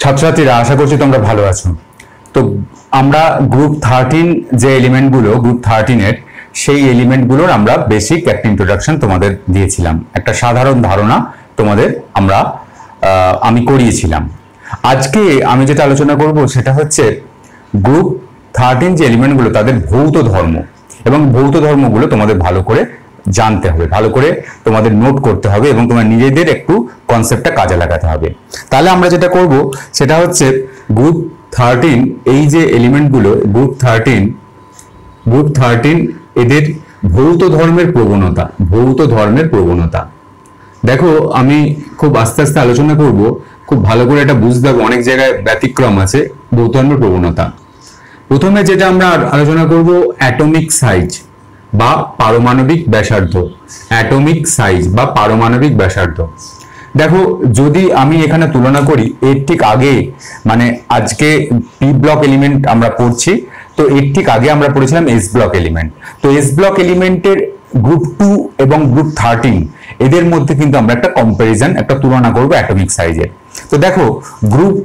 ছাত্রছাত্রীরা আশা করছি তোমরা ভালো আছো। তো আমরা গ্রুপ 13 যে এলিমেন্টগুলো গ্রুপ 13 এর সেই এলিমেন্টগুলোর আমরা বেসিক একটা ইন্ট্রোডাকশন তোমাদের দিয়েছিলাম, একটা সাধারণ ধারণা তোমাদের আমি করিয়েছিলাম। আজকে আমি যেটা আলোচনা করব সেটা হচ্ছে গ্রুপ 13 যে এলিমেন্টগুলো তাদের ভৌত ধর্ম, এবং ভৌত ধর্মগুলো তোমাদের ভালো করে জানতে হবে, ভালো করে তোমাদের নোট করতে হবে এবং তোমার নিজেদের একটু কনসেপ্টটা কাজে লাগাতে হবে। তাহলে আমরা যেটা করব সেটা হচ্ছে গ্রুপ 13 এই যে এলিমেন্টগুলো গ্রুপ 13 এদের ভৌত ধর্মের প্রবণতা দেখো, আমি খুব আস্তে আস্তে আলোচনা করব, খুব ভালো করে এটা বুঝতে হবে, অনেক জায়গায় ব্যতিক্রম আছে ভৌত ধর্মের প্রবণতা। প্রথমে যেটা আমরা আলোচনা করব অ্যাটমিক সাইজ বা পারমাণবিক ব্যাসার্ধ। দেখো, যদি আমি এখানে তুলনা করি এর ঠিক আগে, মানে আজকে পি ব্লক এলিমেন্ট আমরা পড়ছি, তো এর ঠিক আগে আমরা পড়েছিলাম এস ব্লক এলিমেন্ট। তো এস ব্লক এলিমেন্টের গ্রুপ 2 এবং গ্রুপ 13 এদের মধ্যে কিন্তু আমরা একটা কম্পারিজন, একটা তুলনা করব অ্যাটমিক সাইজের। তো দেখো, গ্রুপ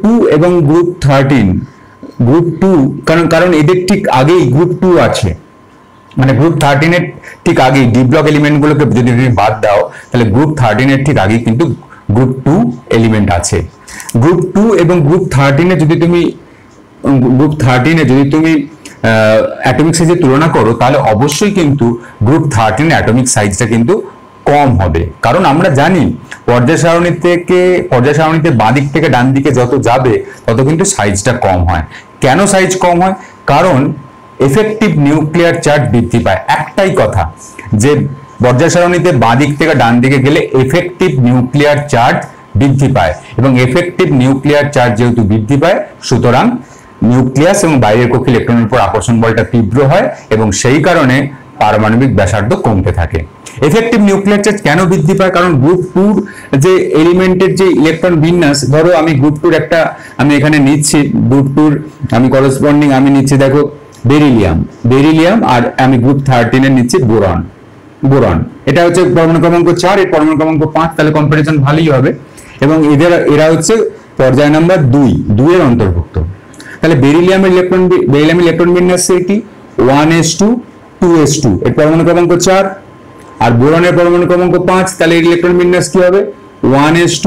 2 এবং গ্রুপ 13, গ্রুপ 2 কারণ এদের ঠিক আগেই গ্রুপ 2 আছে, মানে গ্রুপ 13 এর ঠিক আগেই ডি ব্লক এলিমেন্ট গুলোকে যদি তুমি বাদ দাও তাহলে গ্রুপ 13 এর ঠিক আগেই কিন্তু গ্রুপ 2 এলিমেন্ট আছে। গ্রুপ 2 এবং গ্রুপ 13 এ যদি তুমি অ্যাটমিক সাইজের তুলনা করো তাহলে অবশ্যই কিন্তু গ্রুপ 13 অ্যাটমিক সাইজটা কিন্তু কম হবে, কারণ আমরা জানি পর্যায় সারণীতে বাঁ দিক থেকে ডান দিকে যত যাবে তত কিন্তু সাইজটা কম হয়। কেন সাইজ কম হয়? কারণ এফেক্টিভ নিউক্লিয়ার চার্জ বৃদ্ধি পায়। একটাই কথা, যে পর্যায় সারণীতে বাঁ দিক থেকে ডান দিকে গেলে এফেক্টিভ নিউক্লিয়ার চার্জ বৃদ্ধি পায়, এবং এফেক্টিভ নিউক্লিয়ার চার্জ যেহেতু বৃদ্ধি পায়, সুতরাং নিউক্লিয়াস এবং বাইরের কক্ষে ইলেকট্রনের উপর আকর্ষণ বলটা তীব্র হয়, এবং সেই কারণে পারমাণবিক ব্যাসার্ধ কমতে থাকে। এফেক্টিভ নিউক্লিয়ার চার্জ কেন বৃদ্ধি পায়? কারণ গ্রুপ 2 যে এলিমেন্টের যে ইলেকট্রন বিন্যাস, ধরো আমি গ্রুপ 2 আমি এখানে নিচ্ছি, গ্রুপ 2 আমি করসপন্ডিং আমি নিচ্ছি, দেখো বেরিলিয়াম, আর আমি গ্রুপ 13 এর নিচ্ছি বোরন। এটা হচ্ছে পরমাণু ক্রমাঙ্ক 4, এর পরমাণু ক্রমাঙ্ক 5, তাহলে কম্পারিজন ভালোই হবে। এবং এরা হচ্ছে পর্যায় নাম্বার 2 এর অন্তর্ভুক্ত। তাহলে বেরিলিয়ামের ইলেকট্রন বিন্যাস কি? 1s2 2s2, এর পরমাণু ক্রমাঙ্ক 4, আর বোরনের পরমাণু ক্রমাঙ্ক 5, তাহলে এর ইলেকট্রন বিন্যাস কি হবে? 1s2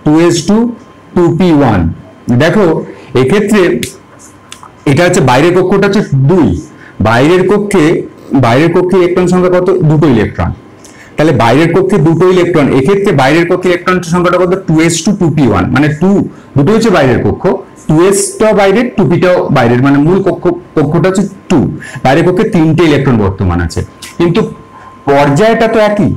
2s2 2p1। দেখো, এক্ষেত্রে এটা হচ্ছে বাইরের কক্ষটা হচ্ছে 2, বাইরের কক্ষে ইলেকট্রন সংখ্যা কত? 2টো ইলেকট্রন। তাহলে বাইরের কক্ষে 2টো ইলেকট্রন, এক্ষেত্রে বাইরের কক্ষে ইলেকট্রন সংখ্যাটা কত? 2s2 2p1, মানে 2 হচ্ছে বাইরের কক্ষ, 2sটাও বাইরের 2pটাও বাইরের, মানে মূল কক্ষটা হচ্ছে 2। বাইরের কক্ষে 3টে ইলেকট্রন বর্তমান আছে, কিন্তু পর্যায়টা তো একই।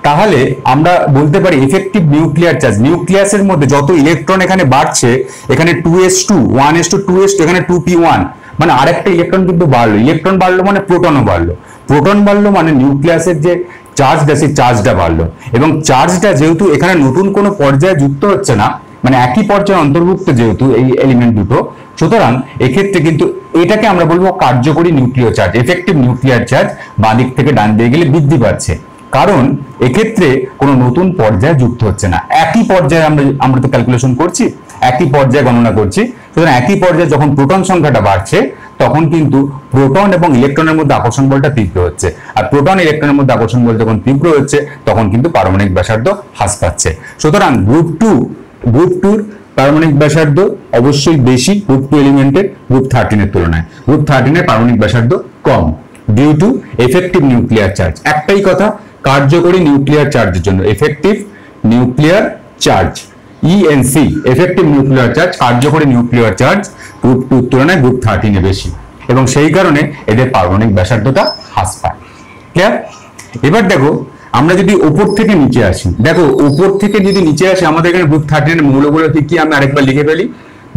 তাহলে আমরা বলতে পারি এফেক্টিভ নিউক্লিয়ার চার্জ, নিউক্লিয়াসের মধ্যে যত ইলেকট্রন এখানে বাড়ছে, এখানে 2s2 1s2 2s2, এখানে 2p1, মানে আরেকটা ইলেকট্রন কিন্তু বাড়লো। ইলেকট্রন বাড়লো মানে প্রোটনও বাড়লো, প্রোটন বাড়লো মানে নিউক্লিয়াসের যে চার্জটা, সেই চার্জটা বাড়লো। এবং চার্জটা যেহেতু এখানে নতুন কোনো পর্যায়ে যুক্ত হচ্ছে না, মানে একই পর্যায়ে অন্তর্ভুক্ত যেহেতু এই এলিমেন্ট দুটো, সুতরাং এক্ষেত্রে কিন্তু এটাকে আমরা বলবো কার্যকরী নিউক্লিয় চার্জ, এফেক্টিভ নিউক্লিয়ার চার্জ বাঁ দিক থেকে ডান দিকে গেলে বৃদ্ধি পাচ্ছে, কারণ এক্ষেত্রে কোনো নতুন পর্যায়ে যুক্ত হচ্ছে না। একই পর্যায়ে আমরা তো ক্যালকুলেশন করছি, একই পর্যায়ে গণনা করছি, সুতরাং একই পর্যায়ে যখন প্রোটন সংখ্যাটা বাড়ছে তখন কিন্তু প্রোটন এবং ইলেকট্রনের মধ্যে আকর্ষণ বলটা তীব্র হচ্ছে, আর প্রোটন ইলেকট্রনের মধ্যে আকর্ষণ বল যখন তীব্র হচ্ছে তখন কিন্তু পারমাণবিক ব্যাসার্ধ হ্রাস পাচ্ছে। সুতরাং গ্রুপ 2 পারমাণবিক ব্যাসার্ধ অবশ্যই বেশি গ্রুপ 2 এলিমেন্টের গ্রুপ 13 এর তুলনায়। গ্রুপ 13 এর পারমাণবিক ব্যাসার্ধ কম due to effective nuclear charge. একটাই কথা, কার্যকরী নিউক্লিয়ার চার্জের জন্য effective nuclear charge, ENC, effective nuclear charge, কার্যকরী নিউক্লিয়ার চার্জ গ্রুপ 2 তুলনায় গ্রুপ 13 এ বেশি, এবং সেই কারণে এদের পারমাণবিক ব্যাসার্ধটা হ্রাস পায়। ক্লিয়ার? এবার দেখো, আমরা যদি উপর থেকে নিচে আসি, দেখো উপর থেকে যদি নিচে আসি, আমাদের এখানে গ্রুপ 13 এর মৌলগুলো কি আমি আরেকবার লিখে ফেলি।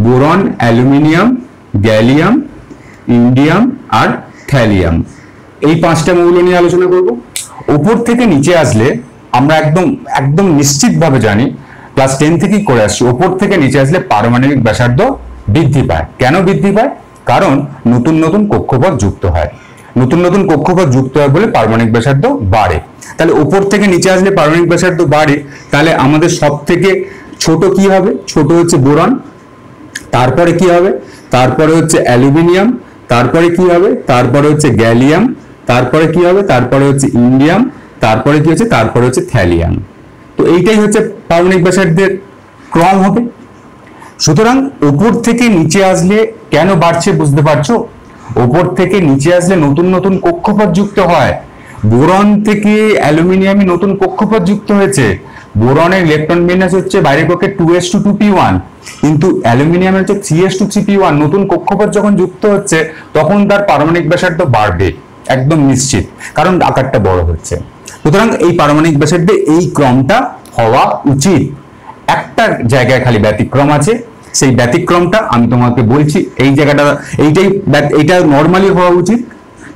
বোরন, অ্যালুমিনিয়াম, গ্যালিয়াম, ইন্ডিয়াম আর থ্যালিয়াম, এই 5টা মৌল নিয়ে আলোচনা করব। উপর থেকে নিচে আসলে আমরা একদম নিশ্চিতভাবে জানি, ক্লাস 10 থেকেই করে আসছি, উপর থেকে নিচে আসলে পারমাণবিক ব্যাসার্ধ বৃদ্ধি পায়। কেন বৃদ্ধি পায়? কারণ নতুন কক্ষপথ যুক্ত হয়, বলে পারমাণবিক ব্যাসার্ধ বাড়ে। তাহলে উপর থেকে নিচে আসলে পারমাণবিক ব্যাসার্ধ বাড়ে, তাহলে আমাদের সব থেকে ছোট কি হবে? ছোট হচ্ছে বোরন, তারপরে কি হবে? তারপরে হচ্ছে অ্যালুমিনিয়াম, তারপরে কি হবে? তারপরে হচ্ছে গ্যালিয়াম, তারপরে কি হবে? তারপরে হচ্ছে ইন্ডিয়াম, তারপরে কি হচ্ছে? তারপরে হচ্ছে থ্যালিয়াম। তো এইটাই হচ্ছে পারমাণবিক ব্যাসার্ধের ক্রম হবে। সুতরাং উপর থেকে নিচে আসলে কেন বাড়ছে বুঝতে পারছো? উপর থেকে নিচে আসলে নতুন নতুন কক্ষপথ যুক্ত হয়। বোরন থেকে অ্যালুমিনিয়ামে নতুন কক্ষপথ যুক্ত হয়েছে। বোরনের ইলেকট্রন বিন্যাস হচ্ছে বাইরের পক্ষে 2s2p1, কিন্তু অ্যালুমিনিয়ামের হচ্ছে 3s2p1। নতুন কক্ষপথ যখন যুক্ত হচ্ছে তখন তার পারমাণবিক ব্যাসার্ধ বাড়বে, একদম নিশ্চিত, কারণ আকারটা বড় হচ্ছে। সুতরাং এই পারমাণবিক ব্যাসার্ধে এই ক্রমটা হওয়া উচিত। একটা জায়গায় খালি ব্যতিক্রম আছে, সেই ব্যতিক্রমটা আমি তোমাকে বলছি। এই জায়গাটা এইটা নর্মালি হওয়া উচিত,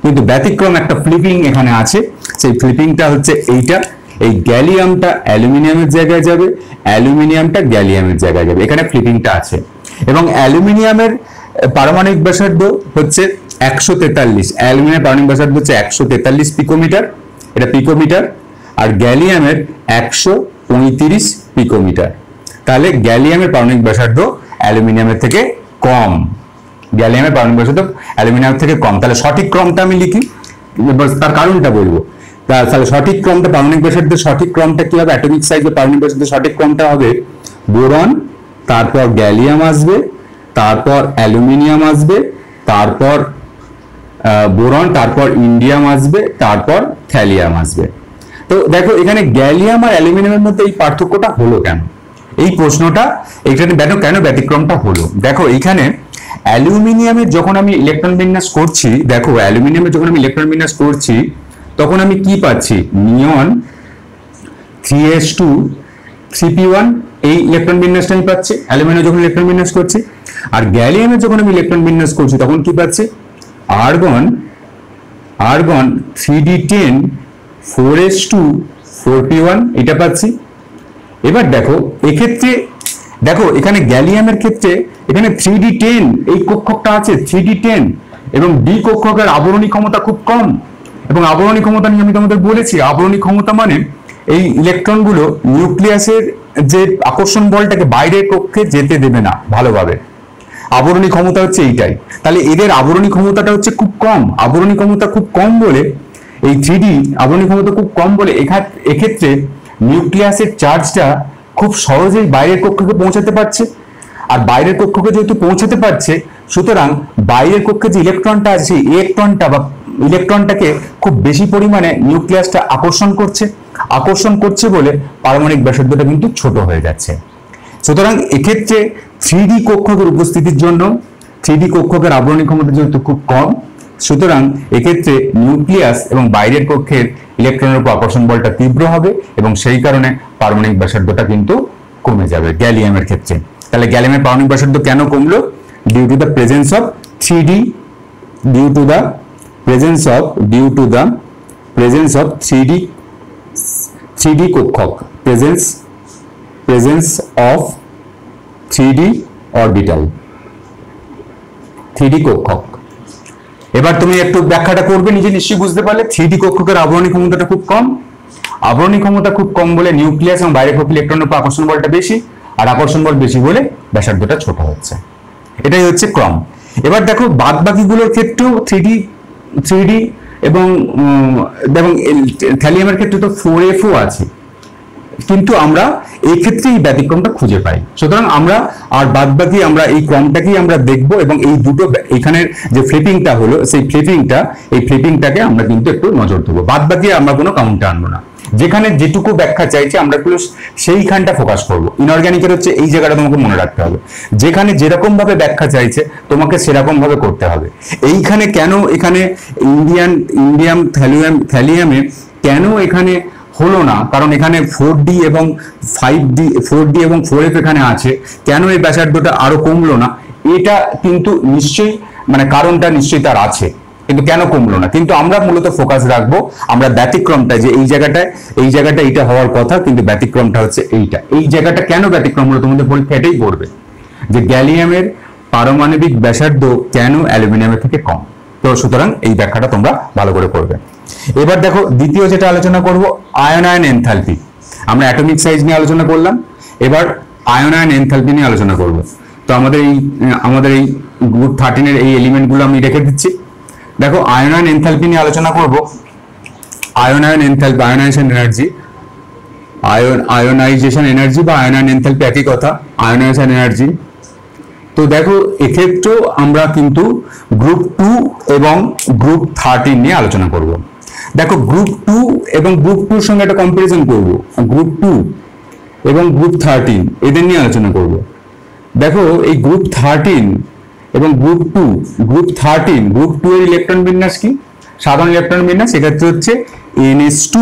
কিন্তু ব্যতিক্রম একটা ফ্লিপিং এখানে আছে। সেই ফ্লিপিংটা হচ্ছে এইটা, এই গ্যালিয়ামটা অ্যালুমিনিয়ামের জায়গায় যাবে, অ্যালুমিনিয়ামটা গ্যালিয়ামের জায়গায় যাবে, এখানে ফ্লিপিংটা আছে। এবং অ্যালুমিনিয়ামের পারমাণবিক ব্যাসার্ধ হচ্ছে 143, অ্যালুমিনিয়ামের পারমাণবিক ব্যাসার্ধ হচ্ছে 143 পিকোমিটার, এটা পিকোমিটার, আর গ্যালিয়ামের 135 পিকোমিটার। তাহলে গ্যালিয়ামের পারমাণবিক ব্যাসার্ধ অ্যালুমিনিয়ামের থেকে কম, গ্যালিয়ামের পারমাণবিক ব্যাসার্ধ অ্যালুমিনিয়ামের থেকে কম। তাহলে সঠিক ক্রমটা আমি লিখি, তার কারণটা বলবো। তাহলে সঠিক ক্রমটা, পারমাণবিক ব্যাসার্ধের সঠিক ক্রমটা কি হবে? অ্যাটমিক সাইজ বা পারমাণবিক ব্যাসার্ধের সঠিক ক্রমটা হবে বোরন, তারপর গ্যালিয়াম আসবে, তারপর অ্যালুমিনিয়াম আসবে, তারপর বোরন, তারপর ইন্ডিয়াম আসবে, তারপর থ্যালিয়াম আসবে। তো দেখো এখানে গ্যালিয়াম আর অ্যালুমিনিয়ামের মধ্যে এই পার্থক্যটা হলো কেন? এই প্রশ্নটা এখানে কেন ব্যতিক্রমটা হলো? দেখো এইখানে অ্যালুমিনিয়ামের যখন আমি ইলেকট্রন বিন্যাস করছি, দেখো অ্যালুমিনিয়ামের যখন আমি ইলেকট্রন বিন্যাস করছি তখন আমি কি পাচ্ছি? নিয়ন 3s2 3p1, এই ইলেকট্রন বিন্যাসটা আমি পাচ্ছি অ্যালুমিনিয়াম যখন ইলেকট্রন বিন্যাস করছি। আর গ্যালিয়ামের যখন আমি ইলেকট্রন বিন্যাস করছি তখন কি পাচ্ছি? আর্গন 3d10 4s2 4p1, এটা পাচ্ছি। এবার দেখো এক্ষেত্রে, দেখো এখানে গ্যালিয়ামের ক্ষেত্রে এখানে 3d10 এই কক্ষকটা আছে 3d10, এবং ডি কক্ষকের আবরণী ক্ষমতা খুব কম। এবং আবরণী ক্ষমতা নিয়ে আমি তোমাদের বলেছি, আবরণী ক্ষমতা মানে এই ইলেকট্রনগুলো নিউক্লিয়াসের যে আকর্ষণ বলটাকে বাইরের কক্ষে যেতে দেবে না ভালোভাবে। আবরণী ক্ষমতা হচ্ছে এইটাই। তাহলে এদের আবরণী ক্ষমতাটা হচ্ছে খুব কম। আবরণী ক্ষমতা খুব কম বলে, এই 3D আবরণী ক্ষমতা খুব কম বলে এক্ষেত্রে নিউক্লিয়াসের চার্জটা খুব সহজেই বাইরের কক্ষকে পৌঁছাতে পারছে। আর বাইরের কক্ষকে যেহেতু পৌঁছাতে পারছে, সুতরাং বাইরের কক্ষে যে ইলেকট্রনটা আছে সেই ইলেকট্রনটা বা ইলেকট্রনটাকে খুব বেশি পরিমাণে নিউক্লিয়াসটা আকর্ষণ করছে বলে পারমাণবিক ব্যাসার্ধটা কিন্তু ছোট হয়ে যাচ্ছে। সুতরাং এক্ষেত্রে 3D কক্ষকের উপস্থিতির জন্য 3D কক্ষকের আবরণী ক্ষমতা যেহেতু খুব কম, সুতরাং এক্ষেত্রে নিউক্লিয়াস এবং বাইরের কক্ষের ইলেকট্রনের উপর আকর্ষণ বলটা তীব্র হবে, এবং সেই কারণে পারমাণবিক ব্যাসার্ধটা কিন্তু কমে যাবে গ্যালিয়ামের ক্ষেত্রে। তাহলে গ্যালিয়ামের পারমাণবিক ব্যাসার্ধ কেন কমলো? Due to the presence of 3D, due to the presence of 3D কক্ষক, presence of 3D orbital, 3D কক্ষক। এবার তুমি একটু ব্যাখ্যাটা করবে, নিজে নিশ্চয়ই বুঝতে পারলে। 3D কক্ষকের আবরণী ক্ষমতাটা খুব কম, আবরণী ক্ষমতা খুব কম বলে নিউক্লিয়াস এবং বাইরের কক্ষে ইলেকট্রনের উপর আকর্ষণ বলটা বেশি, আর আকর্ষণ বল বেশি বলে ব্যাসার্ধটা ছোট হচ্ছে। এটাই হচ্ছে ক্রম। এবার দেখো বাদ বাকিগুলোর ক্ষেত্রেও 3D এবং থ্যালিয়ামের ক্ষেত্রে তো 4f-ও আছে, কিন্তু আমরা এই ক্ষেত্রে এই ব্যতিক্রমটা খুঁজে পাই। সুতরাং আমরা আর বাদ বাকি আমরা এই ক্রমটাকেই আমরা দেখব, এবং এই দুটো এখানের যে ফ্লিপিংটা হলো সেই ফ্লিপিংটাকে আমরা কিন্তু একটু নজর দেবো। বাদ বাকি আমরা কোনো কাউন্টে আনবো না। যেখানে যেটুকু ব্যাখ্যা চাইছে আমরা একটু সেইখানটা ফোকাস করব। ইনঅর্গানিকের হচ্ছে এই জায়গাটা তোমাকে মনে রাখতে হবে, যেখানে যেরকম ভাবে ব্যাখ্যা চাইছে তোমাকে সেরকম ভাবে করতে হবে। এইখানে কেন এখানে ইন্ডিয়াম থ্যালিয়ামে কেন এখানে হলো না, কারণ এখানে 4D এবং 4f এখানে আছে, কেন এই ব্যাসার্ধটা আরো কমলো না? এটা কিন্তু নিশ্চয়ই মানে কারণটা নিশ্চয়ই তার আছে, কিন্তু কেন কমলো না? কিন্তু আমরা মূলত ফোকাস রাখবো আমরা ব্যতিক্রমটা, যে এই জায়গাটা এইটা হওয়ার কথা, কিন্তু ব্যতিক্রমটা হচ্ছে এইটা। এই জায়গাটা কেন ব্যতিক্রম হলো তোমাদের পরীক্ষা এটাই পড়বে, যে গ্যালিয়ামের পারমাণবিক ব্যাসার্ধ কেন অ্যালুমিনিয়ামের থেকে কম। তো সুতরাং এই ব্যাখ্যাটা তোমরা ভালো করে করবে। এবার দেখো দ্বিতীয় যেটা আলোচনা করব, আয়নায়ন এনথালপি। আমরা অ্যাটমিক সাইজ নিয়ে আলোচনা করলাম, এবার আয়ন এনথালপি নিয়ে আলোচনা করব। তো আমাদের এই গ্রুপ 13 এর এই এলিমেন্টগুলো আমি রেখে দিচ্ছি। দেখো আয়ন এনথালপি নিয়ে আলোচনা করব। Ion enthalpy, ionisation energy, ionisation energy বা আয়ন এনথালপি একই কথা, আয়নাইজেশন এনার্জি। তো দেখো এক্ষেত্রেও আমরা কিন্তু গ্রুপ 2 এবং গ্রুপ 13 নিয়ে আলোচনা করব। দেখো গ্রুপ 2 এবং গ্রুপ 2 এর সঙ্গে একটা কম্পারিজন করব, গ্রুপ 2 এবং গ্রুপ 13 এদের নিয়ে আলোচনা করব। দেখো এই গ্রুপ 13 এবং গ্রুপ 2, গ্রুপ 2 এর ইলেকট্রন বিন্যাস কি? সাধারণ ইলেকট্রন বিন্যাস এক্ষেত্রে হচ্ছে NS2,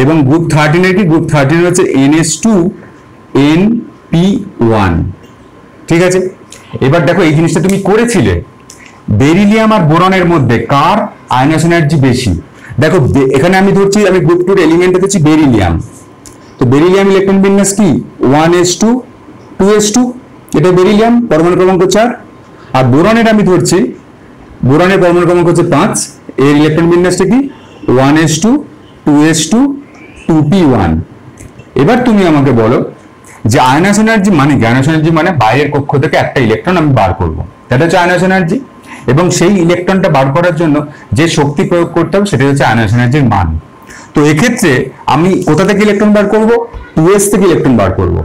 এবং গ্রুপ 13 এর কি? গ্রুপ 13 এর হচ্ছে NS2 NP1। ঠিক আছে, এবার দেখো এই জিনিসটা তুমি করেছিলে, বেরিলিয়াম আর বোরনের মধ্যে কার আয়নাইজেশন এনার্জি বেশি? দেখো এখানে আমি ধরছি, আমি গ্রুপ 2 এর এলিমেন্ট দেখেছি বেরিলিয়াম, তো বেরিলিয়াম ইলেকট্রন বিন্যাস কি? 1s2 2s2, এটা বেরিলিয়াম, পরমাণু ক্রমাঙ্ক 4। আর বোরনের আমি ধরছি, বোরনের পরমাণু ক্রমাঙ্ক হচ্ছে 5, এর ইলেকট্রন বিন্যাসটা কি? 1s2 2s2 2p1। এবার তুমি আমাকে বলো যে আয়নাইজেশন এনার্জি মানে কি? আয়নাইজেশন এনার্জি মানে বাইরের কক্ষ থেকে একটা ইলেকট্রন আমি বার করব, এটা হচ্ছে আয়নাইজেশন এনার্জি। এবং সেই ইলেকট্রনটা বার করার জন্য যে শক্তি প্রয়োগ করতে হবে সেটা হচ্ছে আয়নাইজেশন এনার্জির মান। তো এক্ষেত্রে আমি কোথা থেকে ইলেকট্রন বার করব? 2s থেকে ইলেকট্রন বার করব,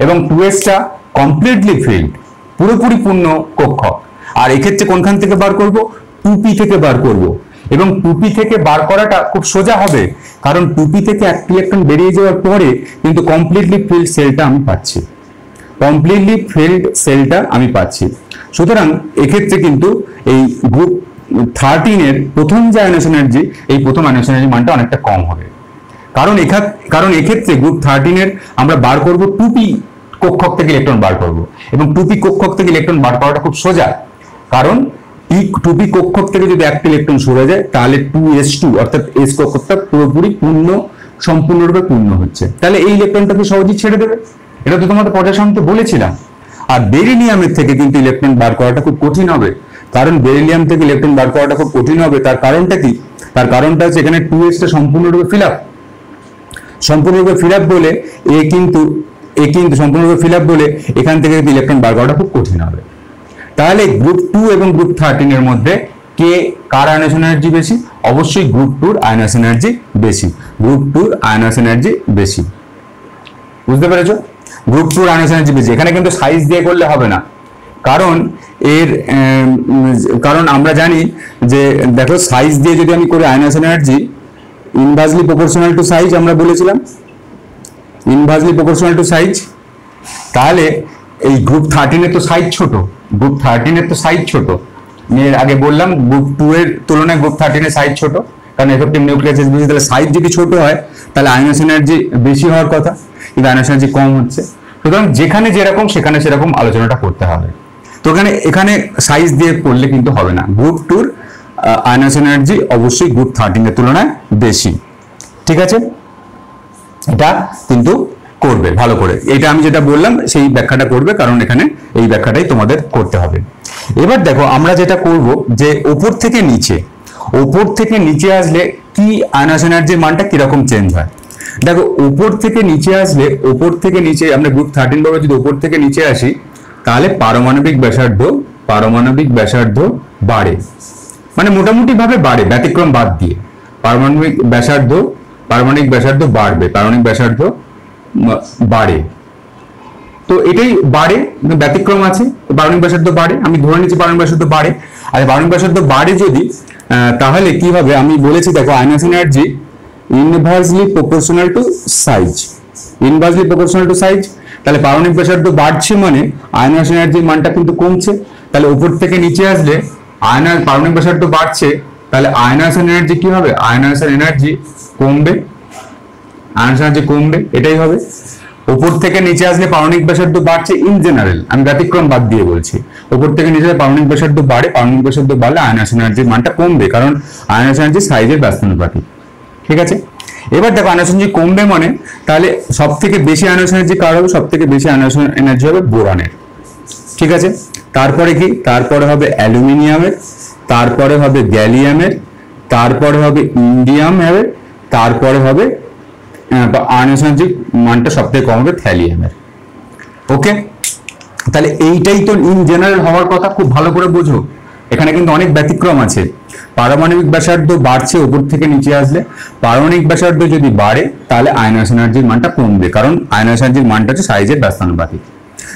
এবং 2sটা কমপ্লিটলি ফিল্ড, পুরোপুরি পূর্ণ কক্ষক। আর এক্ষেত্রে কোনখান থেকে বার করব? 2p থেকে বার করব, এবং 2p থেকে বার করাটা খুব সোজা হবে, কারণ 2p থেকে একটা ইলেকট্রন বেরিয়ে যাওয়ার পরে কিন্তু কমপ্লিটলি ফিল্ড সেলটা আমি পাচ্ছি, কমপ্লিটলি ফিল্ড সেলটা আমি পাচ্ছি। সুতরাং এক্ষেত্রে কিন্তু এই গ্রুপ 13 এর প্রথম যে আয়নাইজেশন এনার্জি, এই প্রথম আয়নাইজেশন এনার্জি মানটা অনেকটা কম হবে, কারণ এক্ষেত্রে গ্রুপ 13 এর আমরা বার করব 2p কক্ষক থেকে ইলেকট্রন বার করব, এবং 2p কক্ষক থেকে ইলেকট্রন বার করাটা খুব সোজা, কারণ 2p কক্ষক থেকে যদি একটা ইলেকট্রন সরে যায় তাহলে 2s2 অর্থাৎ s কক্ষকটা পুরোপুরি সম্পূর্ণরূপে পূর্ণ হচ্ছে, তাহলে এই ইলেকট্রনটাকে সহজেই ছেড়ে দেবে। এটা তো তোমাদের পর্যায় সারণীতে বলেছিলাম। আর বেরিলিয়ামের থেকে কিন্তু ইলেকট্রন বার করাটা খুব কঠিন হবে, কারণ বেরিলিয়াম থেকে ইলেকট্রন বার করাটা খুব কঠিন হবে। তার কারণটা কি? তার কারণটা হচ্ছে এখানে 2s টা সম্পূর্ণরূপে ফিল আপ বলে এ কিন্তু সম্পূর্ণরূপে ফিল আপ বলে এখান থেকে ইলেকট্রন বার করাটা খুব কঠিন হবে। তাহলে গ্রুপ 2 এবং গ্রুপ 13 এর মধ্যে কার আয়নাইজেশন এনার্জি বেশি? অবশ্যই গ্রুপ 2 এর আয়নাইজেশন এনার্জি বেশি, গ্রুপ 2 এর আয়নাইজেশন এনার্জি বেশি। বুঝতে পেরেছো? গ্রুপ 2 এর আয়নাইজেশন এনার্জি বেশি। এখানে কিন্তু সাইজ দিয়ে করলে হবে না, কারণ আমরা জানি যে দেখো সাইজ দিয়ে যদি আমি করি ionisation energy inversely proportional to size, আমরা বলেছিলাম ইনভার্সলি প্রপোর্শনাল টু সাইজ। তাহলে এই গ্রুপ 13 এর তো সাইজ ছোট, গ্রুপ 13 এর তো সাইজ ছোট, এর আগে বললাম গ্রুপ 2 এর তুলনায় গ্রুপ 13 এর সাইজ ছোট, কারণ এফেক্টিভ নিউক্লিয়াস বেশি। তাহলে সাইজ যদি ছোট হয় তাহলে আয়নাইজেশন এনার্জি বেশি হওয়ার কথা, কিন্তু আয়নাইজেশন এনার্জি কম হচ্ছে। সুতরাং যেখানে যেরকম সেখানে সেরকম আলোচনাটা করতে হবে। তো এখানে সাইজ দিয়ে করলে কিন্তু হবে না। গ্রুপ 2 এর আয়নাইজেশন এনার্জি অবশ্যই গ্রুপ 13 এর তুলনায় বেশি। ঠিক আছে, এটা কিন্তু করবে ভালো করে, এটা আমি যেটা বললাম সেই ব্যাখ্যাটা করবে, কারণ এখানে এই ব্যাখ্যাটাই তোমাদের করতে হবে। এবার দেখো আমরা যেটা করব যে ওপর থেকে নিচে আসলে কি আয়নাইজেশন এনার্জির মানটা কিরকম চেঞ্জ হয়। দেখো ওপর থেকে নিচে আসলে, ওপর থেকে নিচে আমরা গ্রুপ 13 ভাবে যদি ওপর থেকে নিচে আসি তাহলে পারমাণবিক ব্যাসার্ধ বাড়ে, মানে মোটামুটি ভাবে বাড়ে, ব্যতিক্রম বাদ দিয়ে পারমাণবিক ব্যাসার্ধ বাড়বে, পারমাণবিক ব্যাসার্ধ বাড়ে। তো এটাই বাড়ে, ব্যতিক্রম আছে, পারমাণবিক ব্যাসার্ধ বাড়ে, আমি ধরে নিচ্ছি পারমাণবিক ব্যাসার্ধ বাড়ে। আর পারমাণবিক ব্যাসার্ধ বাড়ে যদি, তাহলে কি হবে? আমি বলেছি দেখো ionisation energy inversely proportional to size, তাহলে পারমাণবিক ব্যাসার্ধ বাড়ছে মানে আয়নাইজেশন এনার্জির মানটা কিন্তু কমছে। তাহলে উপর থেকে নিচে আসলে পারমাণবিক ব্যাসার্ধ বাড়ছে, তাহলে আয়নাইজেশন এনার্জি কি হবে? আয়নাইজেশন এনার্জি কমবে, এটাই হবে। উপর থেকে নিচে আসলে পারমাণবিক ব্যাসার্ধ বাড়ছে ইন জেনারেল, আমি ব্যতিক্রম বাদ দিয়ে বলছি। উপর থেকে নিচে পারমাণবিক ব্যাসার্ধ বাড়ে, পারমাণবিক ব্যাসার্ধ বাড়লে আয়নাইজেশন এনার্জির মানটা কমবে, কারণ আয়নাইজেশন এনার্জি সাইজের ব্যস্তানুপাতিক। ঠিক আছে, এবার দেখো আয়নাইজেশন এনার্জি কমবে মানে তাহলে সব থেকে বেশি আয়নাইজেশন এনার্জি কার হবে? সব থেকে বেশি আয়নাইজেশন এনার্জি হবে বোরনের। ঠিক আছে, তারপরে কি? তারপরে হবে অ্যালুমিনিয়ামের, তারপরে হবে গ্যালিয়ামের, তারপরে হবে ইন্ডিয়ামের, তারপরে হবে আয়নাইজেশন এনার্জি মানটা সব থেকে কম হবে থ্যালিয়ামের। ওকে, তাহলে এইটাই তো ইন জেনারেল হওয়ার কথা, খুব ভালো করে বোঝো। এখানে কিন্তু অনেক ব্যতিক্রম আছে। পারমাণবিক ব্যাসার্ধ বাড়ছে উপর থেকে নিচে আসলে, পারমাণবিক ব্যাসার্ধ যদি বাড়ে তাহলে আয়নায়ন এনার্জির মানটা কমবে, কারণ আয়নায়ন এনার্জির মানটা হচ্ছে সাইজের ব্যস্তানুপাতিক।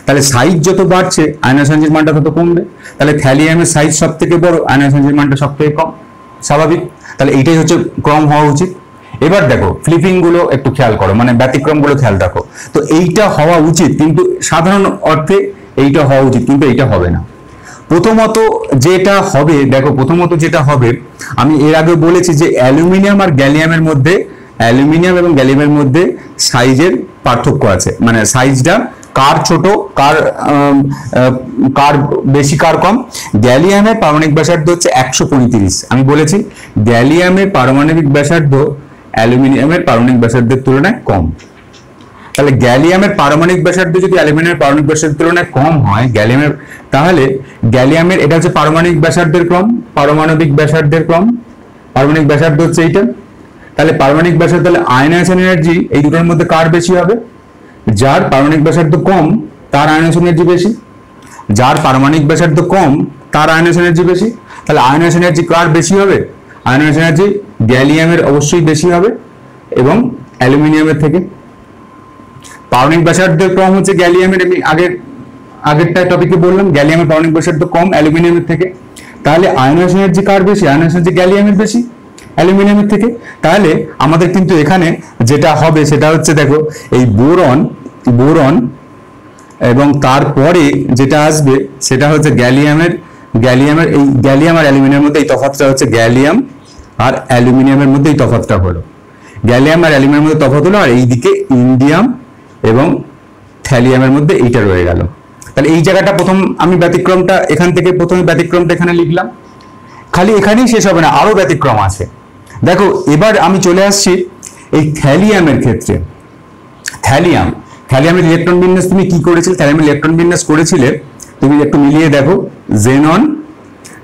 তাহলে সাইজ যত বাড়ছে আয়নায়ন এনার্জির মানটা তত কমবে। তাহলে থ্যালিয়ামের সাইজ সব থেকে বড়, আয়নায়ন এনার্জির মানটা সব থেকে কম, স্বাভাবিক। তাহলে এইটাই হচ্ছে ক্রম হওয়া উচিত। এবার দেখো ফ্লিপিং গুলো একটু খেয়াল করো, মানে ব্যতিক্রম গুলো খেয়াল রাখো। তো এইটা হওয়া উচিত, কিন্তু সাধারণ অর্থে এইটা হওয়া উচিত, কিন্তু এইটা হবে না। প্রথমত যেটা হবে, দেখো প্রথমত যেটা হবে, আমি এর আগে বলেছি যে অ্যালুমিনিয়াম আর গ্যালিয়ামের মধ্যে, অ্যালুমিনিয়াম এবং গ্যালিয়ামের মধ্যে সাইজের পার্থক্য আছে, মানে সাইজটা কার ছোট, কার বেশি, কার কম। গ্যালিয়ামের পারমাণবিক ব্যাসার্ধ হচ্ছে 135। আমি বলেছি গ্যালিয়ামের পারমাণবিক ব্যাসার্ধ অ্যালুমিনিয়ামের পারমাণবিক ব্যাসার্ধের তুলনায় কম। তাহলে গ্যালিয়ামের পারমাণবিক ব্যাসার্ধ যদি অ্যালুমিনিয়ামের পারমাণবিক ব্যাসার্ধের তুলনায় কম হয় গ্যালিয়ামের, তাহলে গ্যালিয়ামের এটা হচ্ছে পারমাণবিক ব্যাসার্ধের ক্রম, পারমাণবিক ব্যাসার্ধের ক্রম, পারমাণবিক ব্যাসার্ধ হচ্ছে এইটা। তাহলে পারমাণবিক ব্যাসার্ধ, তাহলে আয়নায়ন এনার্জি এই দুটোর মধ্যে কার বেশি হবে? যার পারমাণবিক ব্যাসার্ধ কম তার আয়নায়ন এনার্জি বেশি, যার পারমাণবিক ব্যাসার্ধ কম তার আয়নায়ন এনার্জি বেশি। তাহলে আয়নায়ন এনার্জি কার বেশি হবে? আয়নায়ন এনার্জি গ্যালিয়ামের অবশ্যই বেশি হবে এবং অ্যালুমিনিয়ামের থেকে। পারমাণবিক ব্যাসার্ধের ক্রম হচ্ছে গ্যালিয়ামের, আমি আগেরটা টপিকে বললাম গ্যালিয়ামের পারমাণবিক ব্যাসার্ধ কম অ্যালুমিনিয়ামের থেকে। তাহলে আয়নায়ন এনার্জি কার বেশি? আয়নায়ন এনার্জি গ্যালিয়ামের বেশি অ্যালুমিনিয়ামের থেকে। তাহলে আমাদের কিন্তু এখানে যেটা হবে সেটা হচ্ছে, দেখো এই বোরন এবং তারপরে যেটা আসবে সেটা হচ্ছে গ্যালিয়ামের এই গ্যালিয়াম আর অ্যালুমিনিয়ামের মধ্যে এই তফাৎটা হচ্ছে, গ্যালিয়াম আর অ্যালুমিনিয়ামের মধ্যে এই তফাৎটা হলো, গ্যালিয়াম আর অ্যালুমিনিয়ামের মধ্যে তফাৎ হলো, আর এইদিকে ইন্ডিয়াম এবং থ্যালিয়ামের মধ্যে এইটা রয়ে গেল। তাহলে এই জায়গাটা প্রথম আমি ব্যতিক্রমটা এখান থেকে প্রথমে ব্যতিক্রমটা এখানে লিখলাম। খালি এখানেই শেষ হবে না, আরো ব্যতিক্রম আছে। দেখো এবার আমি চলে আসছি এই থ্যালিয়ামের ক্ষেত্রে। থ্যালিয়ামের ইলেকট্রন বিন্যাস তুমি কি করেছিলে? থ্যালিয়ামের ইলেকট্রন বিন্যাস করেছিলে তুমি একটু মিলিয়ে দেখো।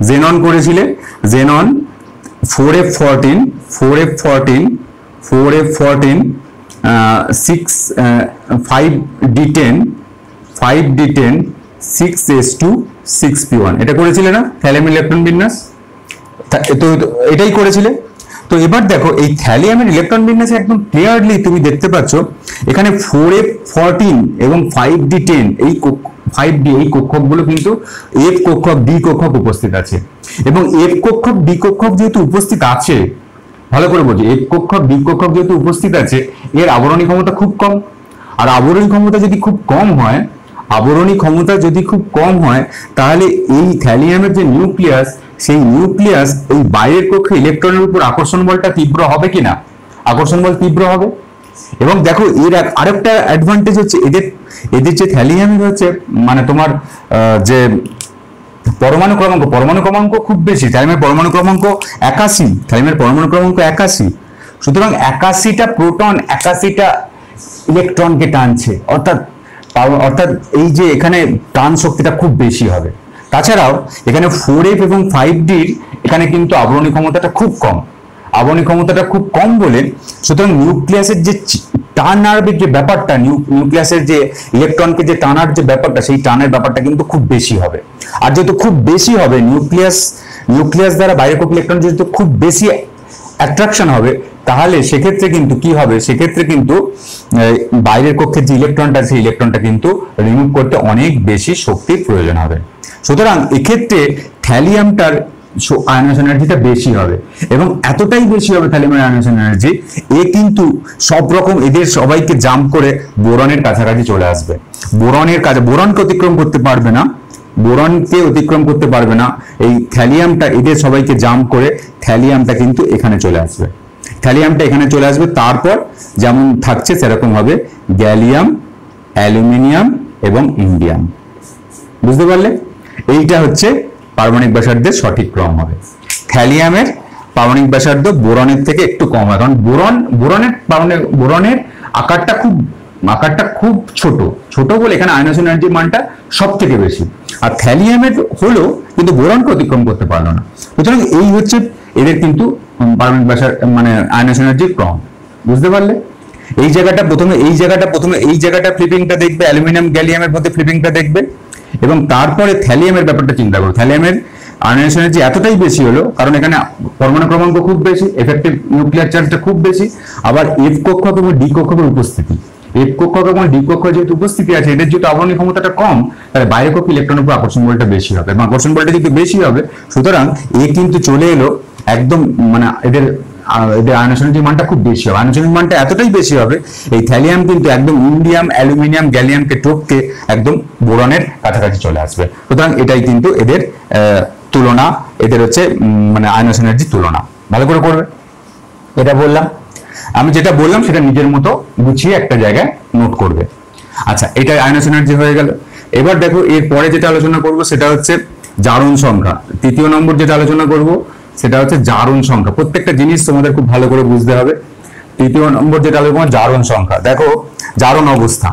জেনন করেছিলে, xenon 4f14 6 5d10 6s2 6p1, এটা করেছিলে না থ্যালিয়ামের ইলেকট্রন বিন্যাস? তো এটাই করেছিলে। তো এবার দেখো এই থ্যালিয়ামের ইলেকট্রন বিন্যাসে একদম ক্লিয়ারলি তুমি দেখতে পাচ্ছ এখানে 4f14 এবং 5d10 এই 5d এই কক্ষকগুলো কিন্তু f কক্ষক d কক্ষক উপস্থিত আছে, এবং f কক্ষক d কক্ষক যেহেতু উপস্থিত আছে, ভালো করে বোঝো, f কক্ষক d কক্ষক যেহেতু উপস্থিত আছে, এর আবরণী ক্ষমতা খুব কম। আর আবরণী ক্ষমতা যদি খুব কম হয় তাহলে এই থ্যালিয়ামের যে নিউক্লিয়াস, সেই নিউক্লিয়াস এই বাইরের কক্ষে ইলেকট্রনের উপর আকর্ষণ বলটা তীব্র হবে কিনা? আকর্ষণ বল তীব্র হবে। এবং দেখো এর আরেকটা অ্যাডভান্টেজ হচ্ছে এদের যে থ্যালিয়ামের হচ্ছে মানে তোমার যে পরমাণু ক্রমাঙ্ক খুব বেশি। থ্যালিয়ামের পরমাণু ক্রমাঙ্ক 81। সুতরাং 81টা প্রোটন 81টা ইলেকট্রনকে টানছে, অর্থাৎ এই যে এখানে টান শক্তিটা খুব বেশি হবে। তাছাড়াও এখানে 4f এবং 5d এখানে কিন্তু আবরণী ক্ষমতাটা খুব কম বলে, সুতরাং নিউক্লিয়াসের যে টানার যে ব্যাপারটা, নিউক্লিয়াসের যে ইলেকট্রনকে যে টানার যে ব্যাপারটা, সেই টানের ব্যাপারটা কিন্তু খুব বেশি হবে। আর যেহেতু খুব বেশি হবে, নিউক্লিয়াস দ্বারা বাইরের কক্ষে ইলেকট্রন যেহেতু খুব বেশি অ্যাট্রাকশন হবে, তাহলে সেক্ষেত্রে কিন্তু কি হবে? সেক্ষেত্রে কিন্তু বাইরের কক্ষের যে ইলেকট্রনটা, সেই ইলেকট্রনটা কিন্তু রিমুভ করতে অনেক বেশি শক্তির প্রয়োজন হবে। সুতরাং এক্ষেত্রে থ্যালিয়ামটার আয়নায়ন এনার্জিটা বেশি হবে, এবং এতটাই বেশি হবে থ্যালিয়ামের আয়নায়ন এনার্জি, এ কিন্তু সব রকম এদের সবাইকে জাম্প করে বোরনের কাছাকাছি চলে আসবে। বোরনকে অতিক্রম করতে পারবে না এই থ্যালিয়ামটা, এদের সবাইকে জাম্প করে থ্যালিয়ামটা কিন্তু এখানে চলে আসবে। তারপর যেমন থাকছে সেরকম হবে গ্যালিয়াম, অ্যালুমিনিয়াম এবং ইন্ডিয়াম। বুঝতে পারলে? এইটা হচ্ছে পারমাণবিক ব্যাসার্ধের সঠিক ক্রম হবে। থ্যালিয়ামের পারমাণবিক ব্যাসার্ধ বোরনের থেকে একটু কম হয়, কারণ বোরনের আকারটা খুব ছোট বলে এখানে আয়নায়ন এনার্জির মানটা সব থেকে বেশি। আর থ্যালিয়ামের হলো কিন্তু বোরনকে অতিক্রম করতে পারলো না। সুতরাং এই হচ্ছে এদের কিন্তু পারমাণবিক ব্যাসার্ধ মানে আয়নায়ন এনার্জির ক্রম। বুঝতে পারলে? এই জায়গাটা প্রথমে ফ্লিপিংটা দেখবে, অ্যালুমিনিয়াম গ্যালিয়ামের মধ্যে ফ্লিপিংটা দেখবে, এবং তারপরে থ্যালিয়ামের ব্যাপারটা চিন্তা করো। থ্যালিয়ামের আয়নাইজেশন এনার্জি এতটাই বেশি হলো কারণ এখানে পরমাণু ক্রমাঙ্ক খুব বেশি, এফেক্টিভ নিউক্লিয়ার চার্জটা খুব বেশি, আবার এফ কক্ষক এবং ডি কক্ষকের উপস্থিতি, এফ কক্ষক এবং ডি কক্ষক যেহেতু উপস্থিতি আছে, এদের যেহেতু আবরণী ক্ষমতাটা কম, তাহলে বাইরের কক্ষ ইলেকট্রনের উপর আকর্ষণ বলটা বেশি হবে, এবং আকর্ষণ বলটা যদি বেশি হবে, সুতরাং এ কিন্তু চলে এলো একদম মানে এদের আয়নাইজেশনের মানটা খুব বেশি হবে, আয়নাইজেশনের মানটা এতটাই বেশি হবে, এই থ্যালিয়াম কিন্তু একদম ইন্ডিয়াম, অ্যালুমিনিয়াম, গ্যালিয়ামকে টপকে একদম বোরনের কাছাকাছি চলে আসবে। সুতরাং এটাই কিন্তু এদের তুলনা, এদের হচ্ছে মানে আয়নাইজেশন এনার্জি তুলনা। ভালো করে করবে, এটা বললাম। আমি যেটা বললাম সেটা নিজের মতো গুছিয়ে একটা জায়গায় নোট করবে। আচ্ছা, এটা আয়নাইজেশন এনার্জি হয়ে গেল। এবার দেখো এর পরে যেটা আলোচনা করব সেটা হচ্ছে জারণ সংখ্যা। তৃতীয় নম্বর যেটা আলোচনা করব সেটা হচ্ছে জারণ সংখ্যা। প্রত্যেকটা জিনিস তোমাদের খুব ভালো করে বুঝতে হবে। তৃতীয় নম্বর যেটা আলোচনা জারণ সংখ্যা। দেখো জারণ অবস্থা,